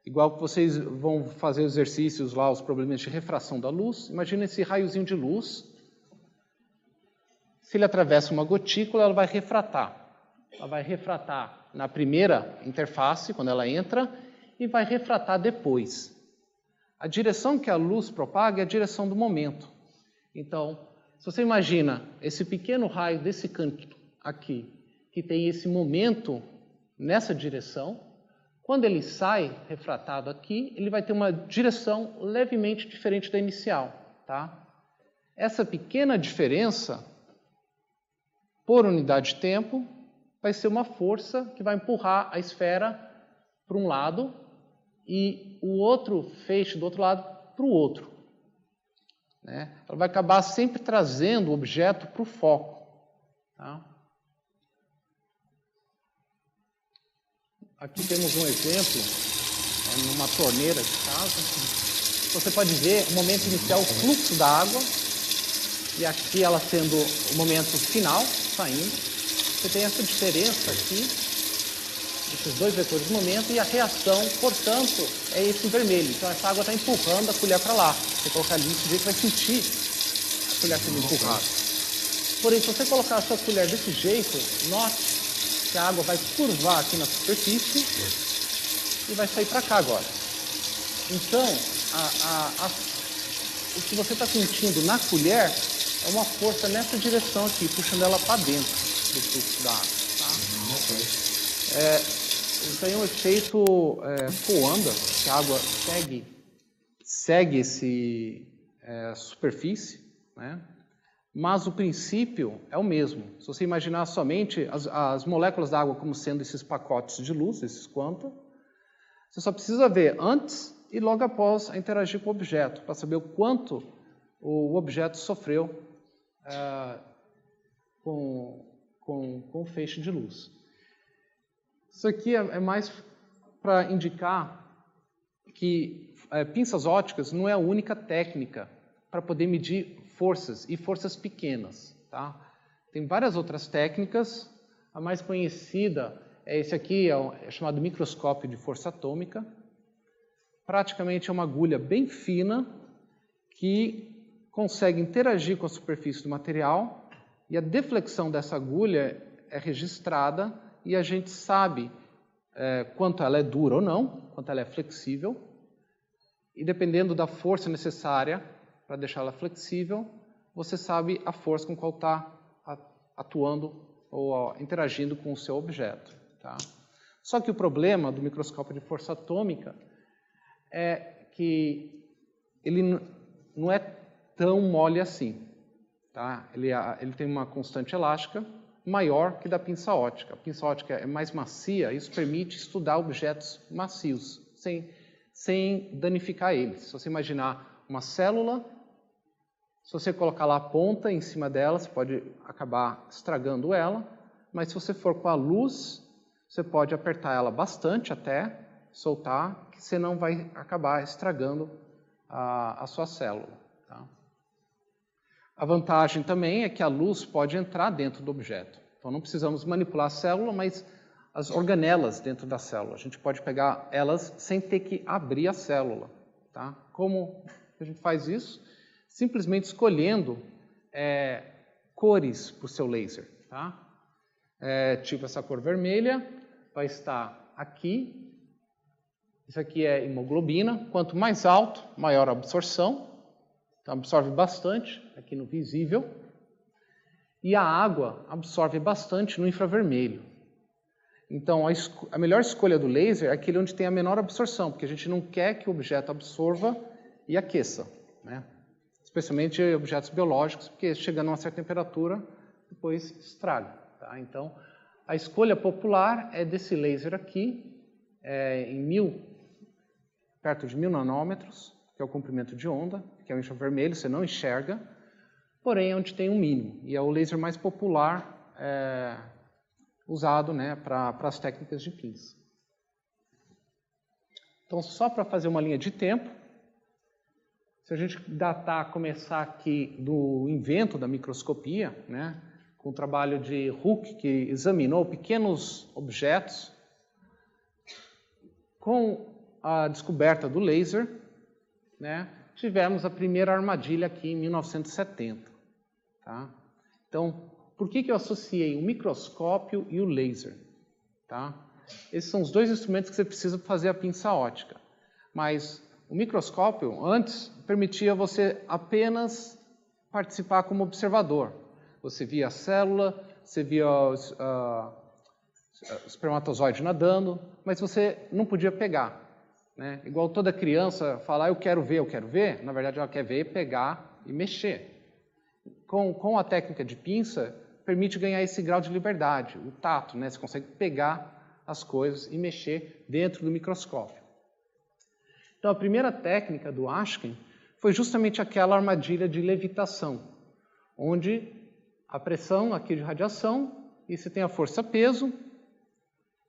Igual que vocês vão fazer exercícios lá, os problemas de refração da luz. Imagina esse raiozinho de luz. Se ele atravessa uma gotícula, ela vai refratar. ela vai refratar na primeira interface, quando ela entra, e vai refratar depois. A direção que a luz propaga é a direção do momento. Então, se você imagina esse pequeno raio desse canto aqui, que tem esse momento nessa direção, quando ele sai refratado aqui, ele vai ter uma direção levemente diferente da inicial, tá? Essa pequena diferença, por unidade de tempo, vai ser uma força que vai empurrar a esfera para um lado e o outro feixe do outro lado para o outro. Né? Ela vai acabar sempre trazendo o objeto para o foco. Tá? Aqui temos um exemplo, numa torneira de casa. Você pode ver o momento inicial, o fluxo da água, e aqui ela sendo o momento final, saindo. Você tem essa diferença aqui, esses dois vetores de momento, e a reação, portanto, é esse vermelho. Então essa água está empurrando a colher para lá. Você colocar ali, você vai sentir a colher sendo empurrada. Porém, se você colocar a sua colher desse jeito, note que a água vai curvar aqui na superfície e vai sair para cá agora. Então, o que você está sentindo na colher é uma força nessa direção aqui, puxando ela para dentro do fluxo da água. Tá? Isso aí é um efeito Coanda, que a água segue essa superfície, né? Mas o princípio é o mesmo. Se você imaginar somente as moléculas da água como sendo esses pacotes de luz, esses quanta, você só precisa ver antes e logo após a interagir com o objeto, para saber o quanto o objeto sofreu com o feixe de luz. Isso aqui é mais para indicar que pinças ópticas não é a única técnica para poder medir forças, e forças pequenas. Tá? Tem várias outras técnicas. A mais conhecida é esse aqui, é chamado microscópio de força atômica. Praticamente é uma agulha bem fina que consegue interagir com a superfície do material, e a deflexão dessa agulha é registrada e a gente sabe quanto ela é dura ou não, quanto ela é flexível, e dependendo da força necessária para deixá-la flexível, você sabe a força com qual está atuando ou interagindo com o seu objeto. Tá? Só que o problema do microscópio de força atômica é que ele não é tão mole assim. Tá? Ele tem uma constante elástica maior que da pinça óptica. A pinça óptica é mais macia, isso permite estudar objetos macios, sem danificar eles. Se você imaginar uma célula, se você colocar lá a ponta em cima dela, você pode acabar estragando ela, mas se você for com a luz, você pode apertar ela bastante até soltar, que você não vai acabar estragando a sua célula. Tá? A vantagem também é que a luz pode entrar dentro do objeto. Então não precisamos manipular a célula, mas as organelas dentro da célula. A gente pode pegar elas sem ter que abrir a célula. Tá? Como a gente faz isso? Simplesmente escolhendo cores para o seu laser. Tá? Tipo essa cor vermelha vai estar aqui. Isso aqui é hemoglobina. Quanto mais alto, maior a absorção. Então absorve bastante aqui no visível. E a água absorve bastante no infravermelho. Então a melhor escolha do laser é aquele onde tem a menor absorção, porque a gente não quer que o objeto absorva e aqueça, né? Especialmente objetos biológicos, porque chegando a uma certa temperatura, depois estraga. Tá? Então, a escolha popular é desse laser aqui, perto de 1000 nanômetros, que é o comprimento de onda, que é o infravermelho, você não enxerga, porém é onde tem um mínimo, e é o laser mais popular usado, né, para as técnicas de pinça. Então, só para fazer uma linha de tempo, se a gente começar aqui do invento da microscopia, né, com o trabalho de Hooke, que examinou pequenos objetos, com a descoberta do laser, né, tivemos a primeira armadilha aqui em 1970. Tá? Então, por que eu associei o microscópio e o laser? Tá? Esses são os dois instrumentos que você precisa fazer a pinça ótica. Mas o microscópio, antes, permitia você apenas participar como observador. Você via a célula, você via o espermatozoide nadando, mas você não podia pegar. Né? Igual toda criança fala, eu quero ver, na verdade ela quer ver, pegar e mexer. Com a técnica de pinça, permite ganhar esse grau de liberdade, o tato, né? Você consegue pegar as coisas e mexer dentro do microscópio. Então, a primeira técnica do Aschken foi justamente aquela armadilha de levitação, onde a pressão aqui de radiação, e você tem a força-peso,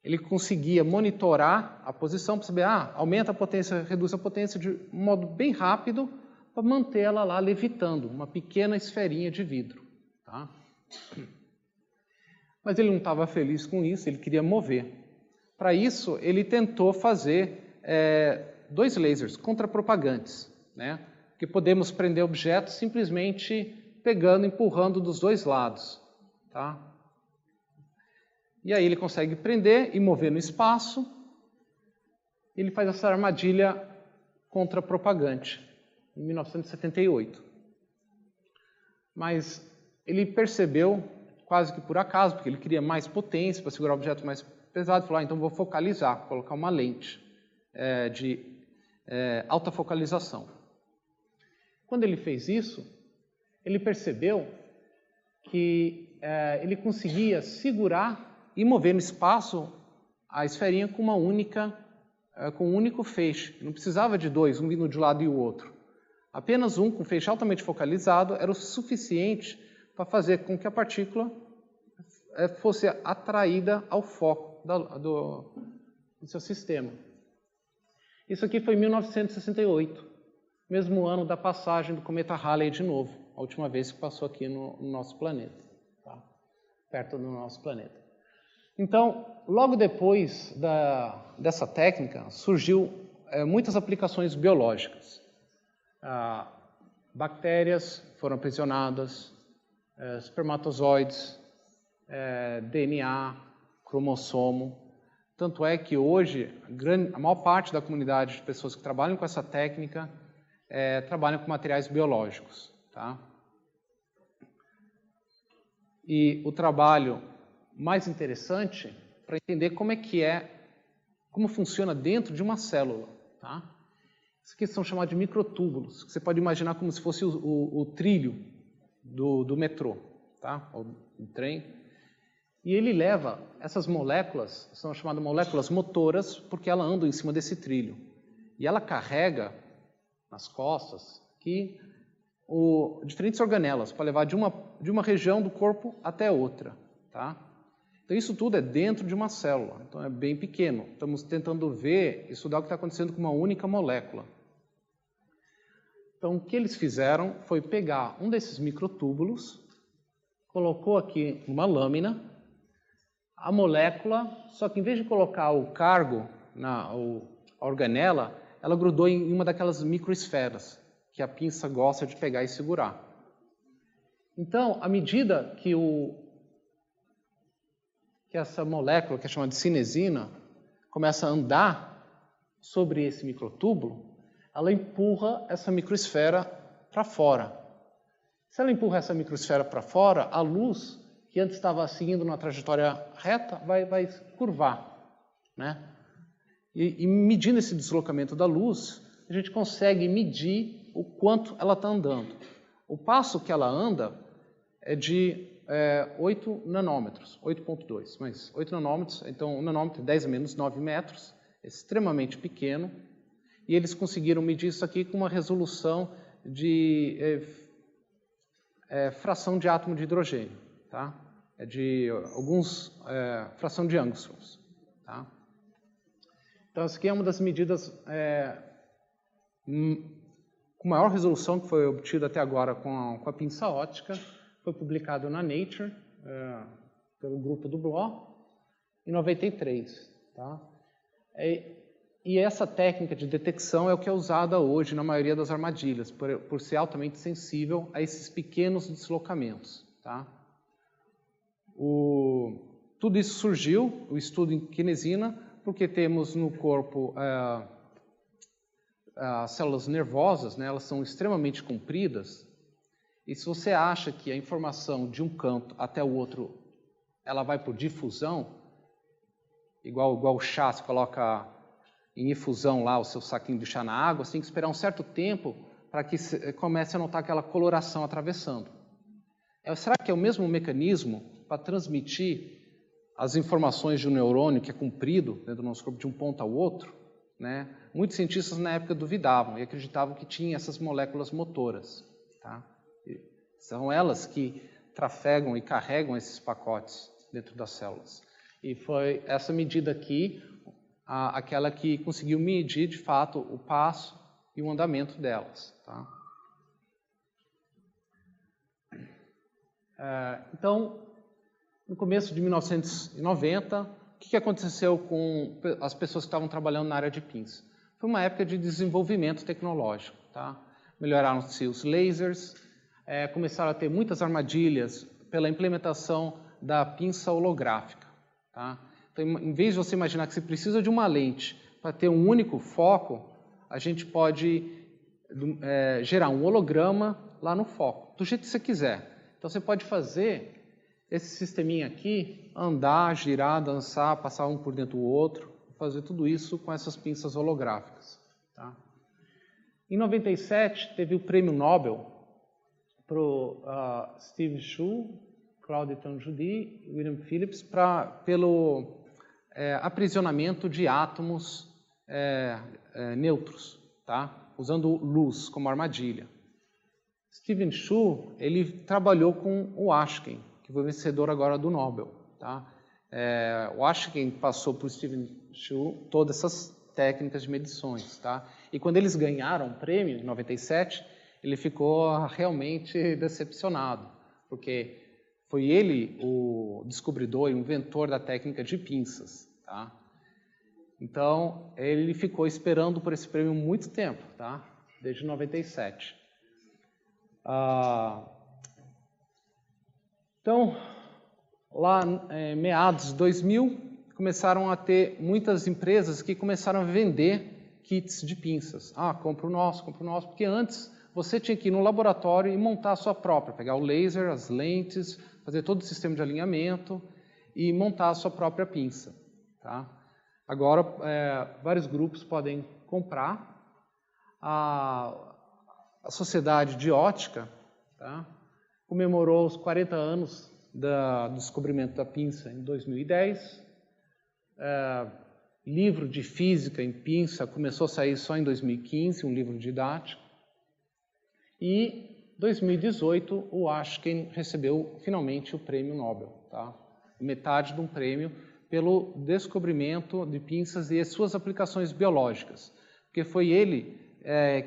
ele conseguia monitorar a posição para saber, aumenta a potência, reduz a potência de um modo bem rápido para manter ela lá levitando, uma pequena esferinha de vidro. Tá? Mas ele não estava feliz com isso, ele queria mover. Para isso, ele tentou fazer dois lasers contrapropagantes, né? Que podemos prender objetos simplesmente pegando, empurrando dos dois lados. Tá? E aí ele consegue prender e mover no espaço. Ele faz essa armadilha contrapropagante, em 1978. Mas ele percebeu, quase que por acaso, porque ele queria mais potência para segurar objetos mais pesados, falou, então vou focalizar, colocar uma lente de alta focalização. Quando ele fez isso, ele percebeu que ele conseguia segurar e mover no espaço a esferinha com um único feixe. Não precisava de dois, um vindo de um lado e o outro. Apenas um com feixe altamente focalizado era o suficiente para fazer com que a partícula fosse atraída ao foco do seu sistema. Isso aqui foi em 1968, mesmo ano da passagem do cometa Halley de novo, a última vez que passou aqui no nosso planeta, tá? Perto do nosso planeta. Então, logo depois dessa técnica, surgiu muitas aplicações biológicas. Bactérias foram aprisionadas, espermatozoides, DNA, cromossomo. Tanto é que hoje a maior parte da comunidade de pessoas que trabalham com essa técnica trabalham com materiais biológicos. Tá? E o trabalho mais interessante para entender como funciona dentro de uma célula. Tá? Isso aqui são chamados de microtúbulos, que você pode imaginar como se fosse o trilho do metrô, tá? Ou do trem. E ele leva essas moléculas, são chamadas moléculas motoras, porque elas andam em cima desse trilho. E ela carrega nas costas diferentes organelas para levar de uma região do corpo até outra. Tá? Então isso tudo é dentro de uma célula, então é bem pequeno. Estamos tentando estudar o que está acontecendo com uma única molécula. Então o que eles fizeram foi pegar um desses microtúbulos, colocou aqui uma lâmina, a molécula, só que em vez de colocar o cargo a organela, ela grudou em uma daquelas microesferas que a pinça gosta de pegar e segurar. Então, à medida que essa molécula, que é chamada de cinesina, começa a andar sobre esse microtúbulo, ela empurra essa microesfera para fora. Se ela empurra essa microesfera para fora, a luz, que antes estava seguindo uma trajetória reta, vai curvar. Né? E medindo esse deslocamento da luz, a gente consegue medir o quanto ela está andando. O passo que ela anda é de 8 nanômetros, 8,2, mas 8 nanômetros, então 1 nanômetro é 10 a menos 9 metros, é extremamente pequeno, e eles conseguiram medir isso aqui com uma resolução de fração de átomo de hidrogênio, tá? É de fração de angstroms, tá? Então, essa aqui é uma das medidas com maior resolução que foi obtida até agora com a pinça óptica. Foi publicado na Nature, pelo grupo do Bloch, em 93. Tá? E essa técnica de detecção é o que é usada hoje na maioria das armadilhas, por ser altamente sensível a esses pequenos deslocamentos. Tá? Tudo isso surgiu, o estudo em kinesina, porque temos no corpo as células nervosas, né, elas são extremamente compridas, e se você acha que a informação de um canto até o outro, ela vai por difusão, igual o chá, você coloca em infusão lá o seu saquinho de chá na água, você tem que esperar um certo tempo para que comece a notar aquela coloração atravessando. Será que é o mesmo mecanismo para transmitir as informações de um neurônio que é comprido dentro do nosso corpo de um ponto ao outro? Né? Muitos cientistas na época duvidavam e acreditavam que tinha essas moléculas motoras. Tá? São elas que trafegam e carregam esses pacotes dentro das células. E foi essa medida aqui, aquela que conseguiu medir de fato o passo e o andamento delas. Tá? Então, no começo de 1990, o que aconteceu com as pessoas que estavam trabalhando na área de pinça? Foi uma época de desenvolvimento tecnológico. Tá? Melhoraram-se os lasers, começaram a ter muitas armadilhas pela implementação da pinça holográfica. Tá? Então, em vez de você imaginar que você precisa de uma lente para ter um único foco, a gente pode gerar um holograma lá no foco, do jeito que você quiser. Então, você pode fazer esse sisteminha aqui, andar, girar, dançar, passar um por dentro do outro, fazer tudo isso com essas pinças holográficas. Tá? Em 97, teve o Prêmio Nobel para o Steve Chu, Claude Tanjudy e William Phillips pelo aprisionamento de átomos neutros, tá? Usando luz como armadilha. Steven Chu, ele trabalhou com o Ashken, que foi vencedor agora do Nobel. Tá? O Ashken passou para o Steven Chu todas essas técnicas de medições. Tá? E quando eles ganharam o prêmio, em 97, ele ficou realmente decepcionado, porque foi ele o descobridor e o inventor da técnica de pinças. Tá? Então, ele ficou esperando por esse prêmio muito tempo, tá? Desde 97. Então, lá em meados de 2000, começaram a ter muitas empresas que começaram a vender kits de pinças. Compra o nosso, porque antes você tinha que ir no laboratório e montar a sua própria, pegar o laser, as lentes, fazer todo o sistema de alinhamento e montar a sua própria pinça. Tá? Agora, vários grupos podem comprar. A Sociedade de Ótica, tá, comemorou os 40 anos do descobrimento da pinça em 2010. Livro de física em pinça começou a sair só em 2015, um livro didático. E em 2018, o Ashken recebeu finalmente o Prêmio Nobel. Tá? Metade de um prêmio pelo descobrimento de pinças e as suas aplicações biológicas. Porque foi ele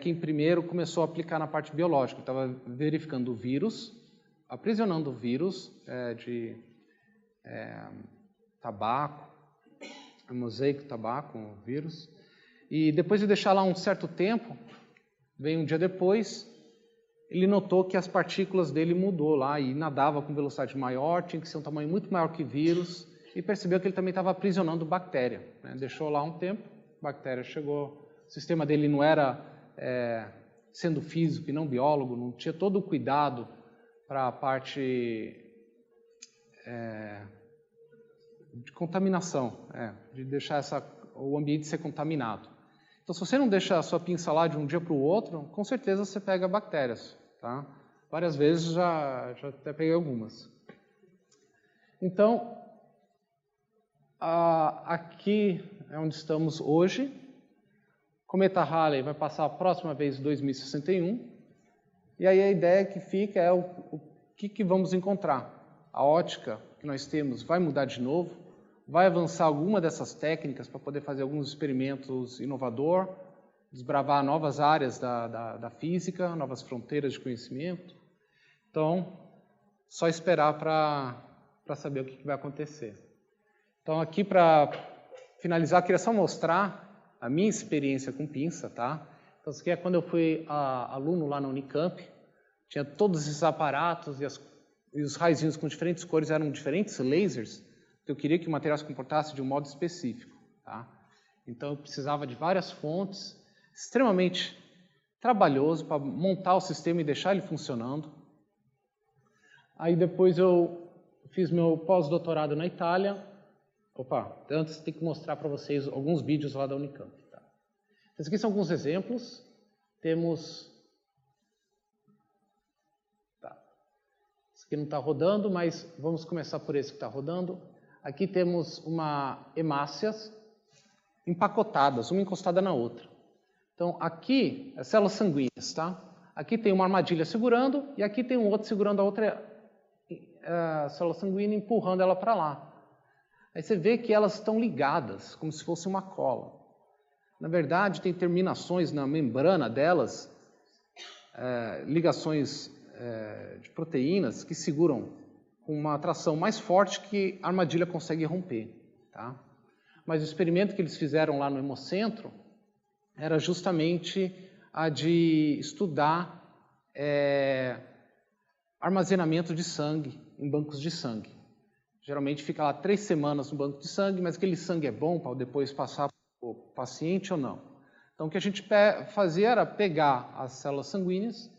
quem primeiro começou a aplicar na parte biológica. Estava verificando o vírus, aprisionando o vírus de tabaco, mosaico tabaco, um vírus. E depois de deixar lá um certo tempo, veio um dia depois, ele notou que as partículas dele mudou lá e nadava com velocidade maior, tinha que ser um tamanho muito maior que vírus, e percebeu que ele também estava aprisionando bactéria. Né? Deixou lá um tempo, a bactéria chegou. O sistema dele não era, sendo físico e não biólogo, não tinha todo o cuidado para a parte de contaminação, de deixar o ambiente ser contaminado. Então, se você não deixa a sua pinça lá de um dia para o outro, com certeza você pega bactérias. Tá? Várias vezes já até peguei algumas. Então, aqui é onde estamos hoje. O cometa Halley vai passar a próxima vez em 2061. E aí a ideia que fica é o que vamos encontrar. A ótica que nós temos vai mudar de novo, vai avançar alguma dessas técnicas para poder fazer alguns experimentos inovadores, desbravar novas áreas da física, novas fronteiras de conhecimento. Então, só esperar para saber o que vai acontecer. Então, aqui para finalizar, queria só mostrar a minha experiência com pinça, tá? Então, quando eu fui aluno lá na Unicamp, tinha todos esses aparatos e e os raizinhos com diferentes cores eram diferentes lasers, eu queria que o material se comportasse de um modo específico. Tá? Então eu precisava de várias fontes, extremamente trabalhoso para montar o sistema e deixar ele funcionando. Aí depois eu fiz meu pós-doutorado na Itália. Antes tem que mostrar para vocês alguns vídeos lá da Unicamp. Tá? Esses aqui são alguns exemplos. Temos... Tá. Esse aqui não está rodando, mas vamos começar por esse que está rodando. Aqui temos uma hemácias empacotadas, uma encostada na outra. Então, aqui, as células sanguíneas, tá? Aqui tem uma armadilha segurando e aqui tem um outro segurando a outra célula sanguínea, empurrando ela para lá. Aí você vê que elas estão ligadas, como se fosse uma cola. Na verdade, tem terminações na membrana delas, ligações de proteínas que seguram com uma atração mais forte que a armadilha consegue romper. Tá? Mas o experimento que eles fizeram lá no Hemocentro era justamente a de estudar armazenamento de sangue em bancos de sangue. Geralmente fica lá 3 semanas no banco de sangue, mas aquele sangue é bom para depois passar para o paciente ou não. Então o que a gente fazia era pegar as células sanguíneas,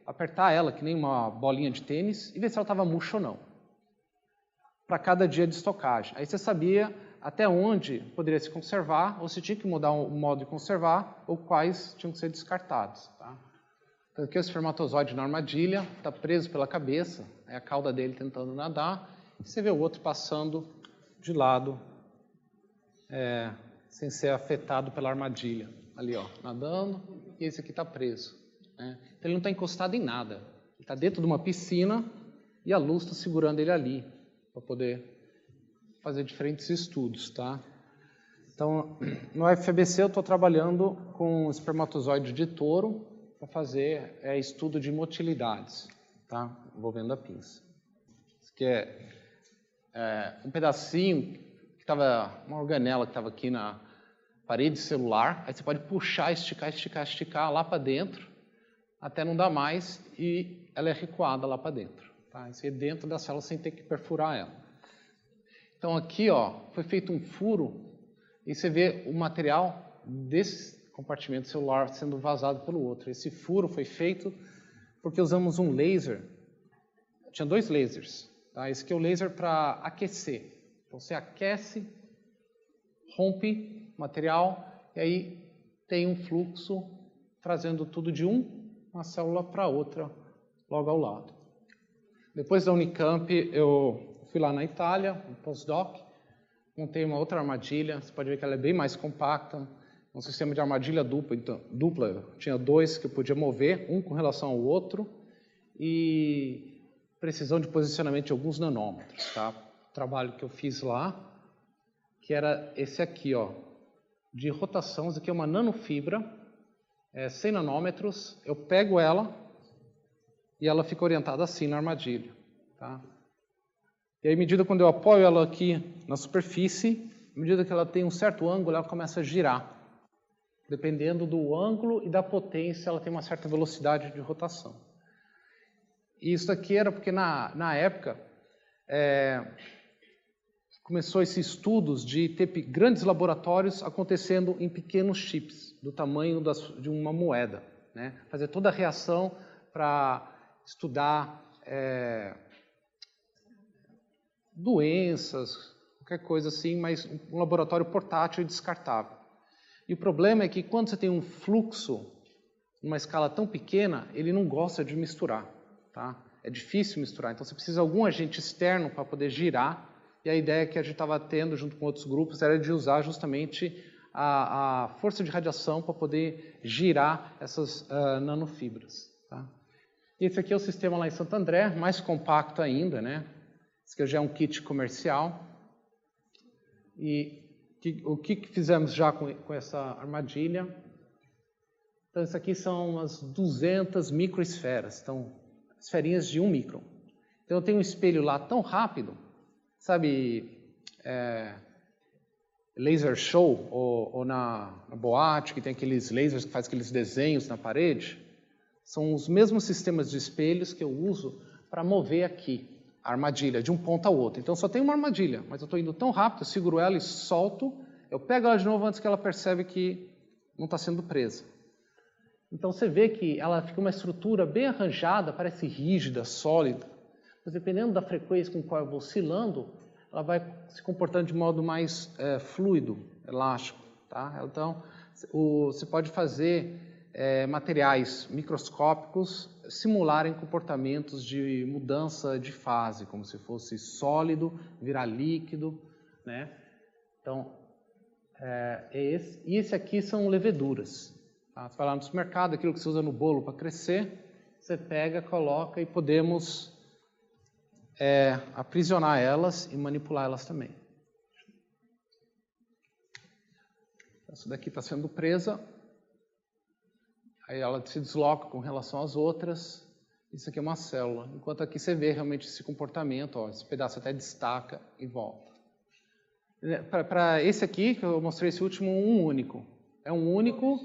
apertar ela que nem uma bolinha de tênis e ver se ela estava murcha ou não. Para cada dia de estocagem. Aí você sabia até onde poderia se conservar, ou se tinha que mudar o modo de conservar, ou quais tinham que ser descartados. Tá? Então, aqui o espermatozoide na armadilha, está preso pela cabeça, é a cauda dele tentando nadar, e você vê o outro passando de lado, sem ser afetado pela armadilha. Ali, ó, nadando, e esse aqui está preso. Né? Então, ele não está encostado em nada. Ele está dentro de uma piscina e a luz está segurando ele ali, para poder fazer diferentes estudos, tá? Então, no UFABC eu estou trabalhando com espermatozoide de touro para fazer estudo de motilidades, tá? Envolvendo a pinça. Isso aqui é um pedacinho que estava, uma organela que estava aqui na parede celular, aí você pode puxar, esticar lá para dentro, até não dar mais, e ela é recuada lá para dentro. Tá? Isso é dentro da célula sem ter que perfurar ela. Então aqui, ó, foi feito um furo e você vê o material desse compartimento celular sendo vazado pelo outro. Esse furo foi feito porque usamos um laser. Tinha 2 lasers. Tá? Esse aqui é o laser para aquecer. Então você aquece, rompe o material e aí tem um fluxo trazendo tudo de uma célula para outra logo ao lado. Depois da Unicamp, eu fui lá na Itália, um pós-doc, montei uma outra armadilha, você pode ver que ela é bem mais compacta, um sistema de armadilha dupla, então, tinha 2 que eu podia mover, um com relação ao outro, e precisão de posicionamento de alguns nanômetros. Tá? O trabalho que eu fiz lá, que era esse aqui, ó, de rotação, isso aqui é uma nanofibra, 100 nanômetros, eu pego ela, e ela fica orientada assim na armadilha. Tá? E aí, à medida quando eu apoio ela aqui na superfície, à medida que ela tem um certo ângulo, ela começa a girar. Dependendo do ângulo e da potência, ela tem uma certa velocidade de rotação. E isso aqui era porque na época começou esses estudos de ter grandes laboratórios acontecendo em pequenos chips, do tamanho de uma moeda. Né? Fazer toda a reação para estudar doenças, qualquer coisa assim, mas um laboratório portátil e descartável. E o problema é que quando você tem um fluxo numa escala tão pequena, ele não gosta de misturar. Tá? É difícil misturar, então você precisa de algum agente externo para poder girar, e a ideia que a gente estava tendo junto com outros grupos era de usar justamente a força de radiação para poder girar essas nanofibras. Tá? E esse aqui é o sistema lá em Santo André, mais compacto ainda, né? Esse aqui já é um kit comercial. E o que fizemos já com essa armadilha? Então, isso aqui são umas 200 microesferas, então, esferinhas de 1 micron. Então, eu tenho um espelho lá tão rápido, sabe, laser show, ou na boate, que tem aqueles lasers que faz aqueles desenhos na parede. São os mesmos sistemas de espelhos que eu uso para mover aqui a armadilha, de um ponto ao outro. Então, só tem uma armadilha, mas eu estou indo tão rápido, eu seguro ela e solto, eu pego ela de novo antes que ela percebe que não está sendo presa. Então, você vê que ela fica uma estrutura bem arranjada, parece rígida, sólida, mas dependendo da frequência com a qual eu vou oscilando, ela vai se comportando de modo mais fluido, elástico. Tá? Então, você pode fazer materiais microscópicos simularem comportamentos de mudança de fase, como se fosse sólido, virar líquido, né? Então, e esse aqui são leveduras. Tá? Você vai lá no supermercado, aquilo que você usa no bolo para crescer, você pega, coloca e podemos aprisionar elas e manipular elas também. Essa daqui está sendo presa. Aí ela se desloca com relação às outras. Isso aqui é uma célula. Enquanto aqui você vê realmente esse comportamento, ó, esse pedaço até destaca e volta. Para esse aqui, que eu mostrei esse último, um único. É um único,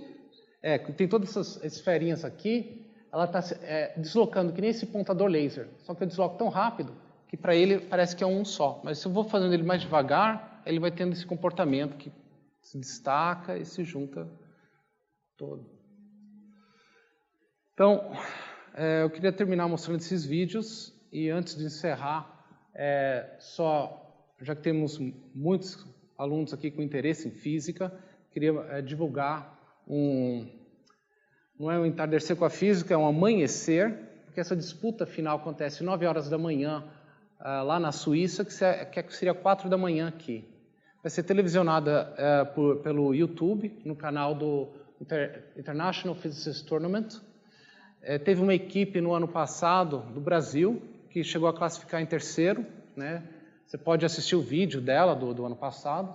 tem todas essas esferinhas aqui, ela está deslocando que nem esse pontador laser. Só que eu desloco tão rápido que para ele parece que é um só. Mas se eu vou fazendo ele mais devagar, ele vai tendo esse comportamento que se destaca e se junta todo. Então, eu queria terminar mostrando esses vídeos e antes de encerrar, já que temos muitos alunos aqui com interesse em física, queria divulgar não é um entardecer com a física, é um amanhecer, porque essa disputa final acontece 9 horas da manhã lá na Suíça, que seria 4 da manhã aqui. Vai ser televisionada pelo YouTube, no canal do International Physicist Tournament. Teve uma equipe no ano passado do Brasil que chegou a classificar em terceiro, né? Você pode assistir o vídeo dela do ano passado.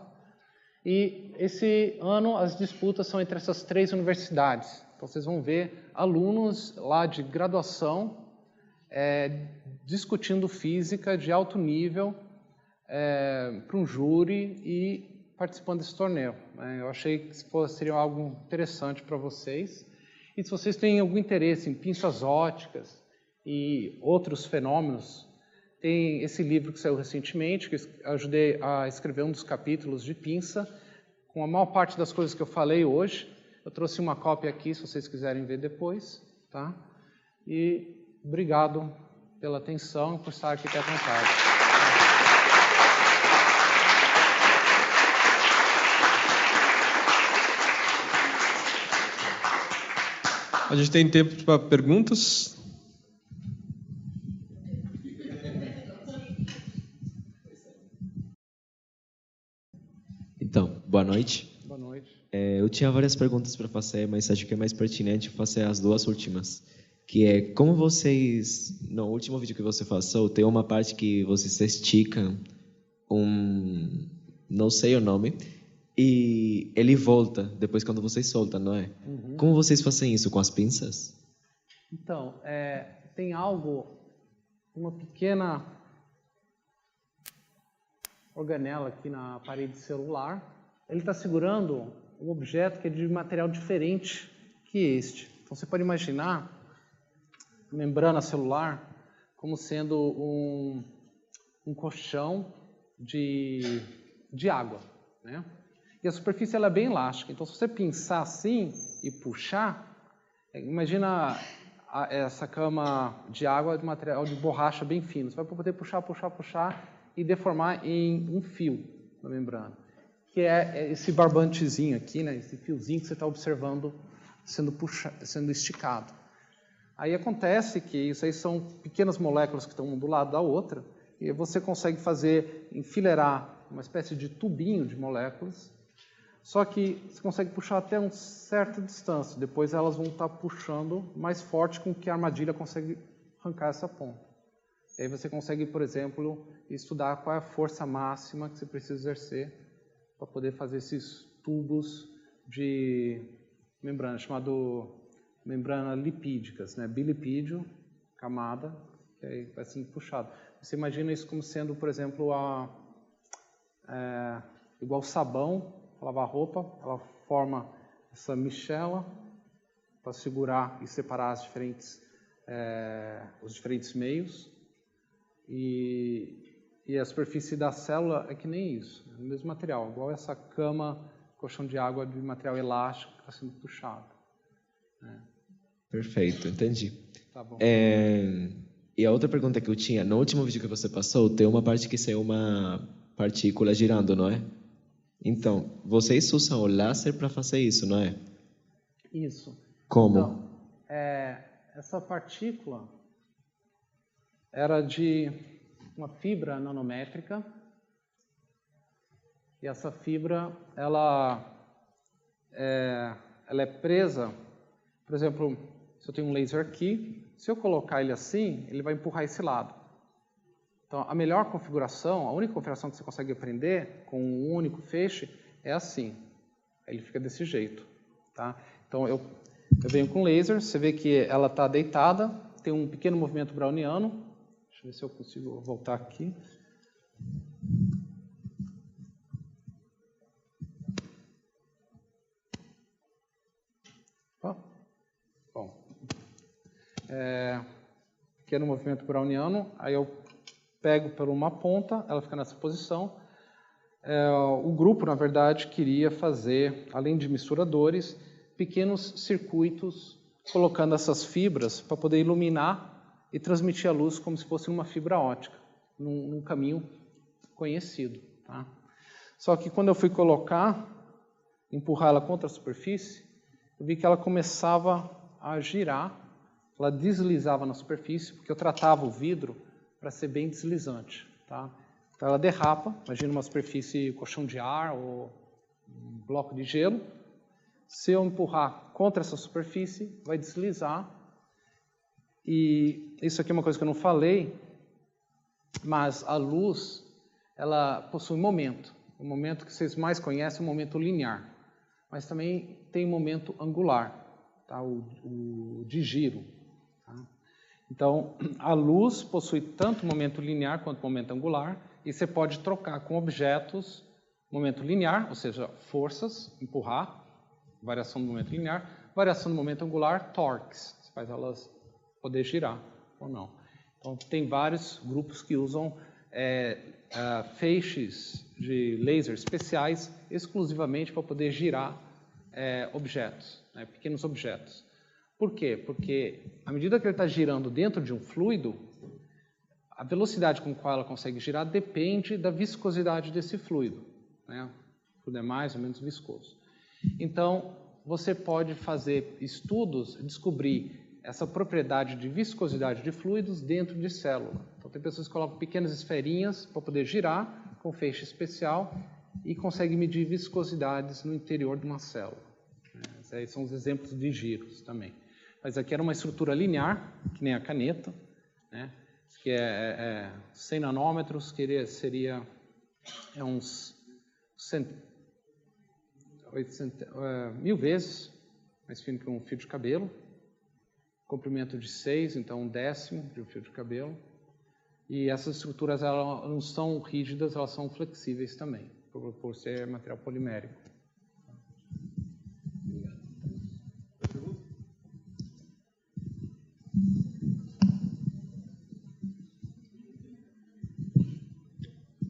E esse ano as disputas são entre essas 3 universidades. Então vocês vão ver alunos lá de graduação discutindo física de alto nível para um júri e participando desse torneio. Eu achei que seria algo interessante para vocês. E se vocês têm algum interesse em pinças ópticas e outros fenômenos, tem esse livro que saiu recentemente, que eu ajudei a escrever um dos capítulos de pinça, com a maior parte das coisas que eu falei hoje. Eu trouxe uma cópia aqui, se vocês quiserem ver depois. Tá? E obrigado pela atenção e por estar aqui até à vontade. A gente tem tempo para perguntas? Então, boa noite. Boa noite. Eu tinha várias perguntas para fazer, mas acho que é mais pertinente fazer as 2 últimas. Que é, como vocês... No último vídeo que você passou, tem uma parte que vocês esticam não sei o nome, e ele volta depois quando vocês soltam, não é? Uhum. Como vocês fazem isso com as pinças? Então, tem uma pequena organela aqui na parede celular. Ele está segurando um objeto que é de material diferente que este. Então, você pode imaginar a membrana celular como sendo um colchão de água, né? E a superfície ela é bem elástica. Então, se você pinçar assim e puxar, imagina essa cama de água de material de borracha bem fino. Você vai poder puxar e deformar em um fio na membrana, que é esse barbantezinho aqui, né? Esse fiozinho que você está observando sendo esticado. Aí acontece que isso aí são pequenas moléculas que estão uma do lado da outra, e você consegue enfileirar uma espécie de tubinho de moléculas. Só que você consegue puxar até uma certa distância. Depois elas vão estar puxando mais forte com que a armadilha consegue arrancar essa ponta. E aí você consegue, por exemplo, estudar qual é a força máxima que você precisa exercer para poder fazer esses tubos de membrana, chamado membrana lipídicas, né? Bilipídio, camada, que aí vai sendo puxado. Você imagina isso como sendo, por exemplo, igual sabão, lavar roupa, ela forma essa michela para segurar e separar os diferentes meios. E a superfície da célula é que nem isso, é o mesmo material, igual essa cama, colchão de água de material elástico que está sendo puxado. Perfeito, entendi. Tá bom. E a outra pergunta que eu tinha, no último vídeo que você passou, tem uma parte que saiu uma partícula girando, não é? Então, vocês usam o laser para fazer isso, não é? Isso. Como? Então, essa partícula era de uma fibra nanométrica, e essa fibra ela é presa, por exemplo, se eu tenho um laser aqui, se eu colocar ele assim, ele vai empurrar esse lado. Então, a melhor configuração, a única configuração que você consegue aprender com um único feixe é assim. Aí ele fica desse jeito. Tá? Então, eu venho com laser, você vê que ela está deitada, tem um pequeno movimento browniano. Deixa eu ver se eu consigo voltar aqui. Bom, pequeno movimento browniano, aí eu pego por uma ponta, ela fica nessa posição. O grupo, na verdade, queria fazer, além de misturadores, pequenos circuitos, colocando essas fibras para poder iluminar e transmitir a luz como se fosse uma fibra óptica, num caminho conhecido. Tá? Só que quando eu fui empurrar ela contra a superfície, eu vi que ela começava a girar, ela deslizava na superfície, porque eu tratava o vidro para ser bem deslizante. Tá? Então ela derrapa, imagina uma superfície colchão de ar ou um bloco de gelo. Se eu empurrar contra essa superfície, vai deslizar. E isso aqui é uma coisa que eu não falei, mas a luz, ela possui momento. O momento que vocês mais conhecem é o momento linear. Mas também tem o momento angular, tá? o de giro. Tá? Então, a luz possui tanto momento linear quanto momento angular, e você pode trocar com objetos momento linear, ou seja, forças, empurrar, variação do momento linear, variação do momento angular, torques, você faz elas poder girar ou não. Então, tem vários grupos que usam feixes de laser especiais exclusivamente para poder girar objetos, pequenos objetos. Por quê? Porque à medida que ele está girando dentro de um fluido, a velocidade com qual ela consegue girar depende da viscosidade desse fluido. Né? O fluido é mais ou menos viscoso. Então, você pode fazer estudos e descobrir essa propriedade de viscosidade de fluidos dentro de célula. Então, tem pessoas que colocam pequenas esferinhas para poder girar com feixe especial e conseguem medir viscosidades no interior de uma célula. Esses aí são os exemplos de giros também. Mas aqui era uma estrutura linear, que nem a caneta, né? Que é 100 nanômetros, que seria uns 1000 vezes mais fino que um fio de cabelo. Comprimento de 6, então 1/10 de um fio de cabelo. E essas estruturas elas não são rígidas, elas são flexíveis também, por ser material polimérico.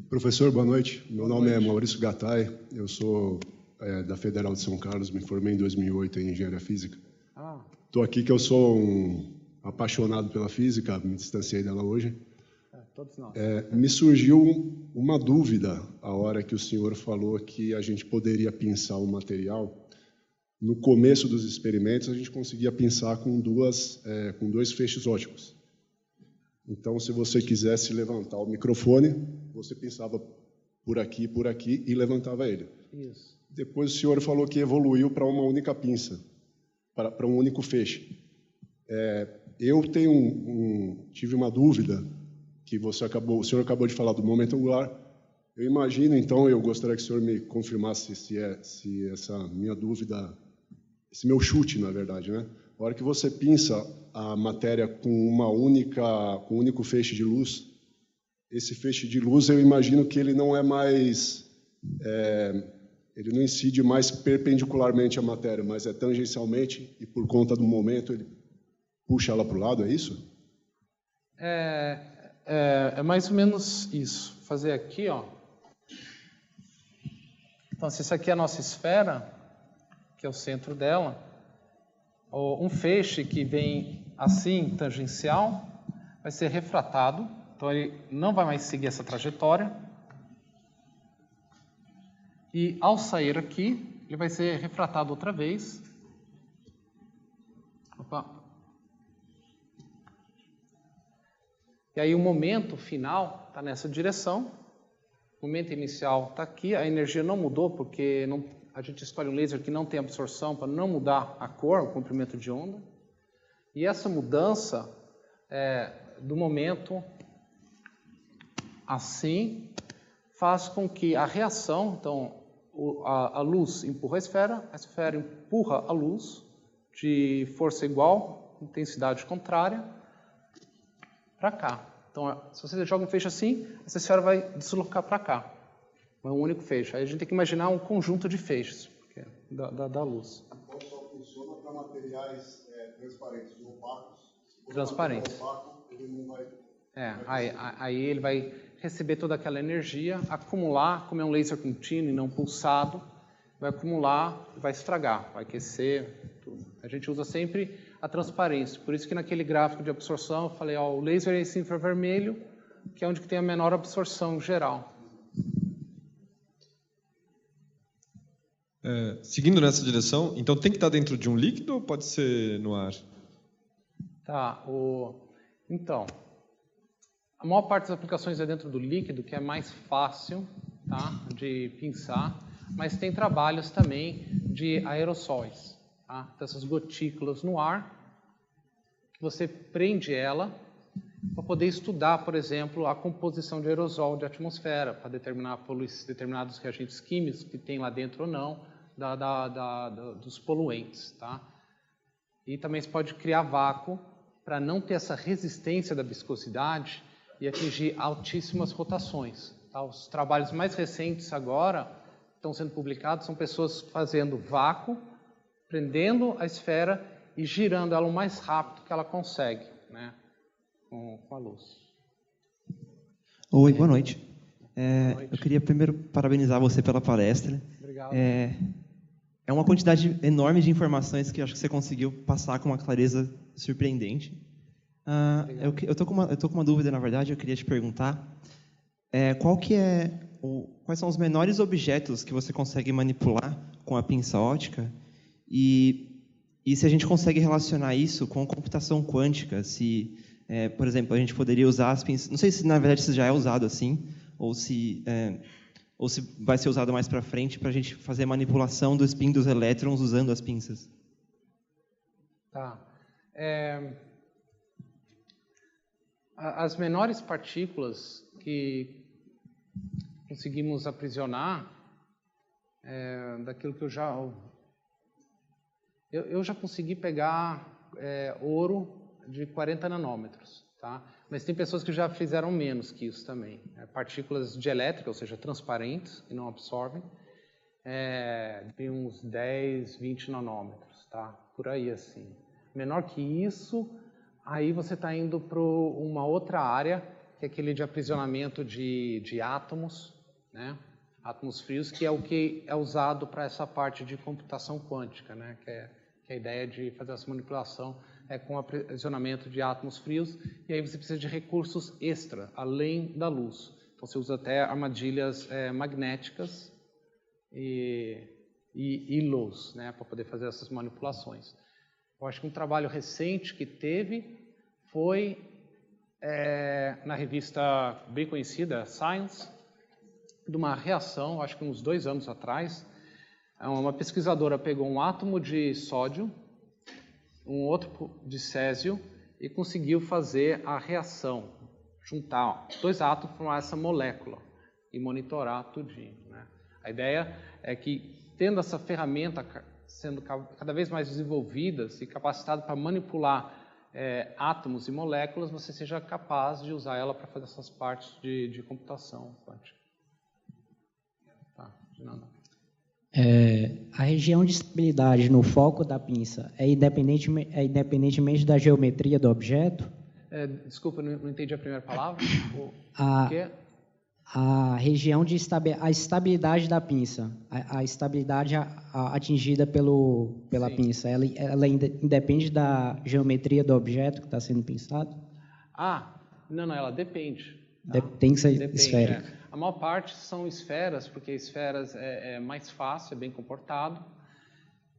Professor, boa noite. Meu nome é Maurício Gattai, eu sou da Federal de São Carlos, me formei em 2008 em Engenharia Física. Estou aqui que eu sou um apaixonado pela física, me distanciei dela hoje. Todos nós. Me surgiu uma dúvida a hora que o senhor falou que a gente poderia pinçar um material. No começo dos experimentos, a gente conseguia pinçar com dois feixes ópticos. Então, se você quisesse levantar o microfone, você pinçava por aqui e levantava ele. Isso. Depois o senhor falou que evoluiu para uma única pinça, para um único feixe. Eu tive uma dúvida que o senhor acabou de falar do momento angular. Eu imagino, então, eu gostaria que o senhor me confirmasse se essa minha dúvida, esse meu chute, na verdade, né? A hora que você pinça a matéria com um único feixe de luz, esse feixe de luz, eu imagino que ele não é mais ele não incide mais perpendicularmente à matéria, mas é tangencialmente e por conta do momento ele puxa ela para o lado, é isso? É mais ou menos isso. Vou fazer aqui, ó. Então, se isso aqui é a nossa esfera, que é o centro dela, um feixe que vem assim, tangencial, vai ser refratado, então ele não vai mais seguir essa trajetória. E ao sair aqui, ele vai ser refratado outra vez. Opa. E aí o momento final está nessa direção. O momento inicial está aqui, a energia não mudou, porque a gente escolhe um laser que não tem absorção para não mudar a cor, o comprimento de onda. E essa mudança do momento assim faz com que a reação, então a luz empurra a esfera empurra a luz de força igual, intensidade contrária, para cá. Então, se você joga um feixe assim, essa esfera vai deslocar para cá. É um único feixe. Aí a gente tem que imaginar um conjunto de feixes da luz. Então, só funciona para materiais transparentes, opacos. Transparentes. Opaco, ele não vai... Aí ele vai receber toda aquela energia, acumular, como é um laser contínuo e não pulsado, vai acumular, vai estragar, vai aquecer, tudo. A gente usa sempre a transparência, por isso que naquele gráfico de absorção eu falei, o laser é esse infravermelho, que é onde tem a menor absorção geral. Seguindo nessa direção, então tem que estar dentro de um líquido ou pode ser no ar? Tá, então, a maior parte das aplicações é dentro do líquido, que é mais fácil, tá, de pinçar, mas tem trabalhos também de aerossóis, tá, dessas gotículas no ar, que você prende ela para poder estudar, por exemplo, a composição de aerosol de atmosfera, para determinar determinados reagentes químicos que tem lá dentro ou não, dos poluentes, tá? E também se pode criar vácuo para não ter essa resistência da viscosidade e atingir altíssimas rotações. Tá? Os trabalhos mais recentes agora estão sendo publicados são pessoas fazendo vácuo, prendendo a esfera e girando ela o mais rápido que ela consegue, né? Com a luz. Oi, boa noite. Eu queria primeiro parabenizar você pela palestra. Obrigado. É uma quantidade enorme de informações que eu acho que você conseguiu passar com uma clareza surpreendente. Eu tô com uma dúvida, na verdade, eu queria te perguntar quais são os menores objetos que você consegue manipular com a pinça óptica e se a gente consegue relacionar isso com computação quântica, se, por exemplo, a gente poderia usar as pinças, não sei se na verdade isso já é usado assim, ou se vai ser usado mais para frente para a gente fazer manipulação do spin dos elétrons usando as pinças. Tá. As menores partículas que conseguimos aprisionar, daquilo que eu já consegui pegar ouro de 40 nanômetros, tá? Mas tem pessoas que já fizeram menos que isso também. Partículas dielétricas, ou seja, transparentes, que não absorvem, tem uns 10, 20 nanômetros, tá? Por aí assim. Menor que isso, aí você está indo para uma outra área, que é aquele de aprisionamento de átomos, né? Átomos frios, que é o que é usado para essa parte de computação quântica, né? Que é a ideia de fazer essa manipulação com aprisionamento de átomos frios, e aí você precisa de recursos extra, além da luz. Então você usa até armadilhas magnéticas e luz, né? Para poder fazer essas manipulações. Eu acho que um trabalho recente que teve foi na revista bem conhecida, Science, de uma reação, acho que uns 2 anos atrás. Uma pesquisadora pegou um átomo de sódio, um outro de césio e conseguiu fazer a reação, juntar 2 átomos, formar essa molécula e monitorar tudinho, né? A ideia é que, tendo essa ferramenta sendo cada vez mais desenvolvidas e capacitada para manipular átomos e moléculas, você seja capaz de usar ela para fazer essas partes de computação quântica. Tá, de nada. A região de estabilidade no foco da pinça é independentemente da geometria do objeto? Desculpa, não entendi a primeira palavra. A- O quê? A região de a estabilidade da pinça, a estabilidade atingida pela Sim. pinça, ela independe da geometria do objeto que está sendo pinçado? Não, ela depende. Tá? Tem que ser Depende, esférica. A maior parte são esferas, porque esferas é mais fácil, é bem comportado.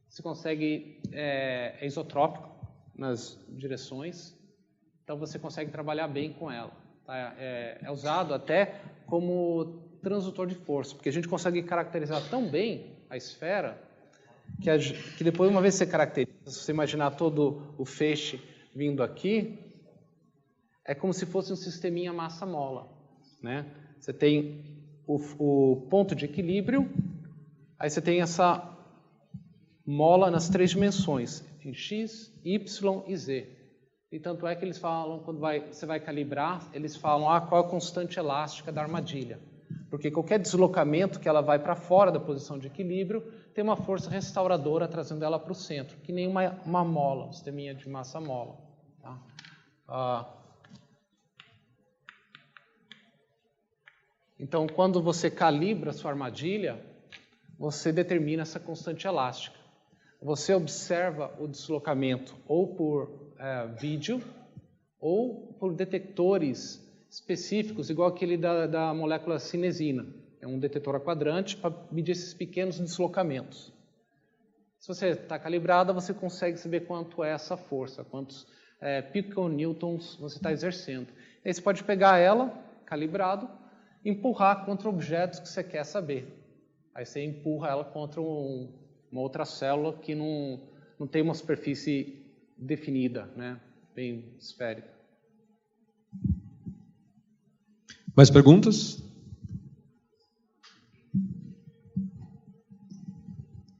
Você consegue, é isotrópico nas direções, então você consegue trabalhar bem com ela. Tá? É usado até como transdutor de força, porque a gente consegue caracterizar tão bem a esfera que depois, uma vez que você caracteriza, se você imaginar todo o feixe vindo aqui, é como se fosse um sisteminha massa-mola, né? Você tem o ponto de equilíbrio, aí você tem essa mola nas 3 dimensões, em x, y e z. E tanto é que eles falam, quando você vai calibrar, eles falam qual é a constante elástica da armadilha. Porque qualquer deslocamento que ela vai para fora da posição de equilíbrio tem uma força restauradora trazendo ela para o centro, que nem uma mola, um sisteminha de massa-mola. Tá? Então, quando você calibra a sua armadilha, você determina essa constante elástica. Você observa o deslocamento ou por vídeo ou por detectores específicos, igual aquele da molécula cinesina. É um detetor a quadrante para medir esses pequenos deslocamentos. Se você está calibrada, você consegue saber quanto é essa força, quantos piconewtons você está exercendo. E aí você pode pegar ela, calibrado, empurrar contra objetos que você quer saber. Aí você empurra ela contra uma outra célula que não tem uma superfície definida, né? Bem esférica. Mais perguntas?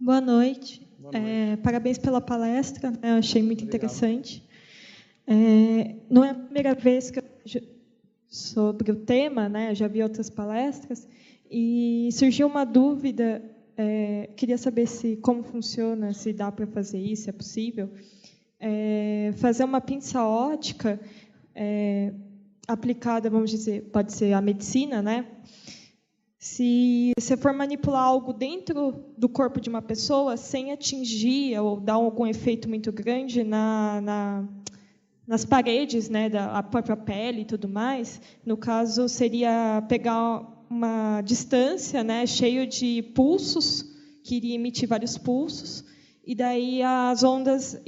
Boa noite. Boa noite. Parabéns pela palestra, né? Eu achei muito Obrigado. interessante. Não é a primeira vez que eu vejo sobre o tema, né? Eu já vi outras palestras e surgiu uma dúvida. Queria saber como funciona, se dá para fazer isso, se é possível. Fazer uma pinça ótica aplicada, vamos dizer, pode ser a medicina, né? Se você for manipular algo dentro do corpo de uma pessoa sem atingir ou dar algum efeito muito grande nas paredes, né, da própria pele e tudo mais, no caso seria pegar uma distância, né, cheio de pulsos, que iria emitir vários pulsos, e daí as ondas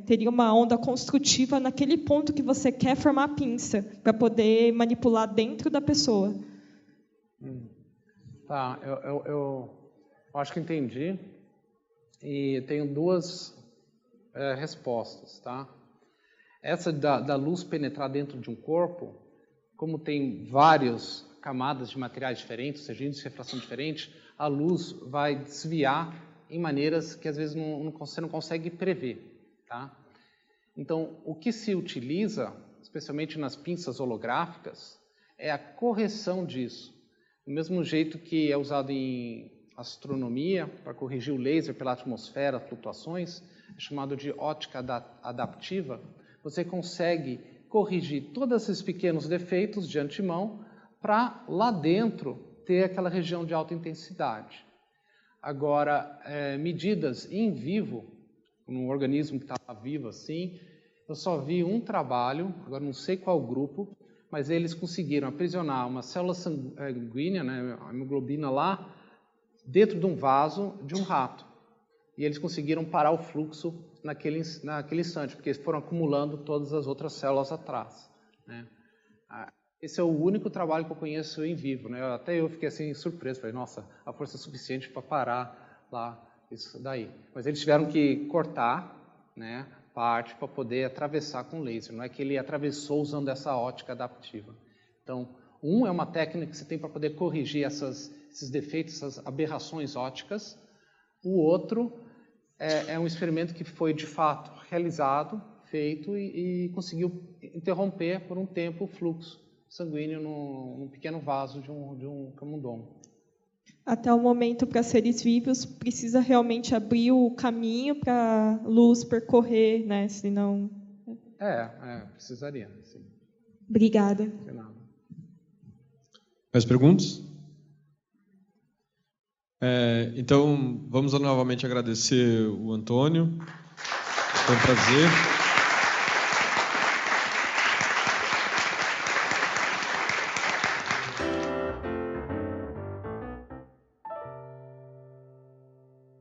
teria uma onda construtiva naquele ponto que você quer formar a pinça, para poder manipular dentro da pessoa. Tá, eu acho que entendi. E tenho 2 respostas, tá? Essa da luz penetrar dentro de um corpo, como tem várias camadas de materiais diferentes, agentes de refração diferentes, a luz vai desviar em maneiras que às vezes você não consegue prever. Tá? Então, o que se utiliza, especialmente nas pinças holográficas, é a correção disso. Do mesmo jeito que é usado em astronomia, para corrigir o laser pela atmosfera, flutuações, é chamado de ótica adaptiva, você consegue corrigir todos esses pequenos defeitos de antemão para lá dentro ter aquela região de alta intensidade. Agora, medidas em vivo, num organismo que está vivo assim, eu só vi um trabalho, agora não sei qual grupo, mas eles conseguiram aprisionar uma célula sanguínea, né, a hemoglobina lá, dentro de um vaso de um rato. E eles conseguiram parar o fluxo naquele instante, porque eles foram acumulando todas as outras células atrás. Né? Esse é o único trabalho que eu conheço em vivo. Né? Até eu fiquei assim surpreso, falei, nossa, a força é suficiente para parar lá isso daí. Mas eles tiveram que cortar, né, parte para poder atravessar com laser. Não é que ele atravessou usando essa ótica adaptiva. Então, é uma técnica que você tem para poder corrigir esses defeitos, essas aberrações ópticas. O outro é um experimento que foi, de fato, realizado, feito e conseguiu interromper por um tempo o fluxo sanguíneo num pequeno vaso de um camundongo. Até o momento, para seres vivos, precisa realmente abrir o caminho para a luz percorrer, né? Senão... Precisaria, sim. Obrigada. De nada. Mais perguntas? Então, vamos novamente agradecer o Antônio. Foi um prazer.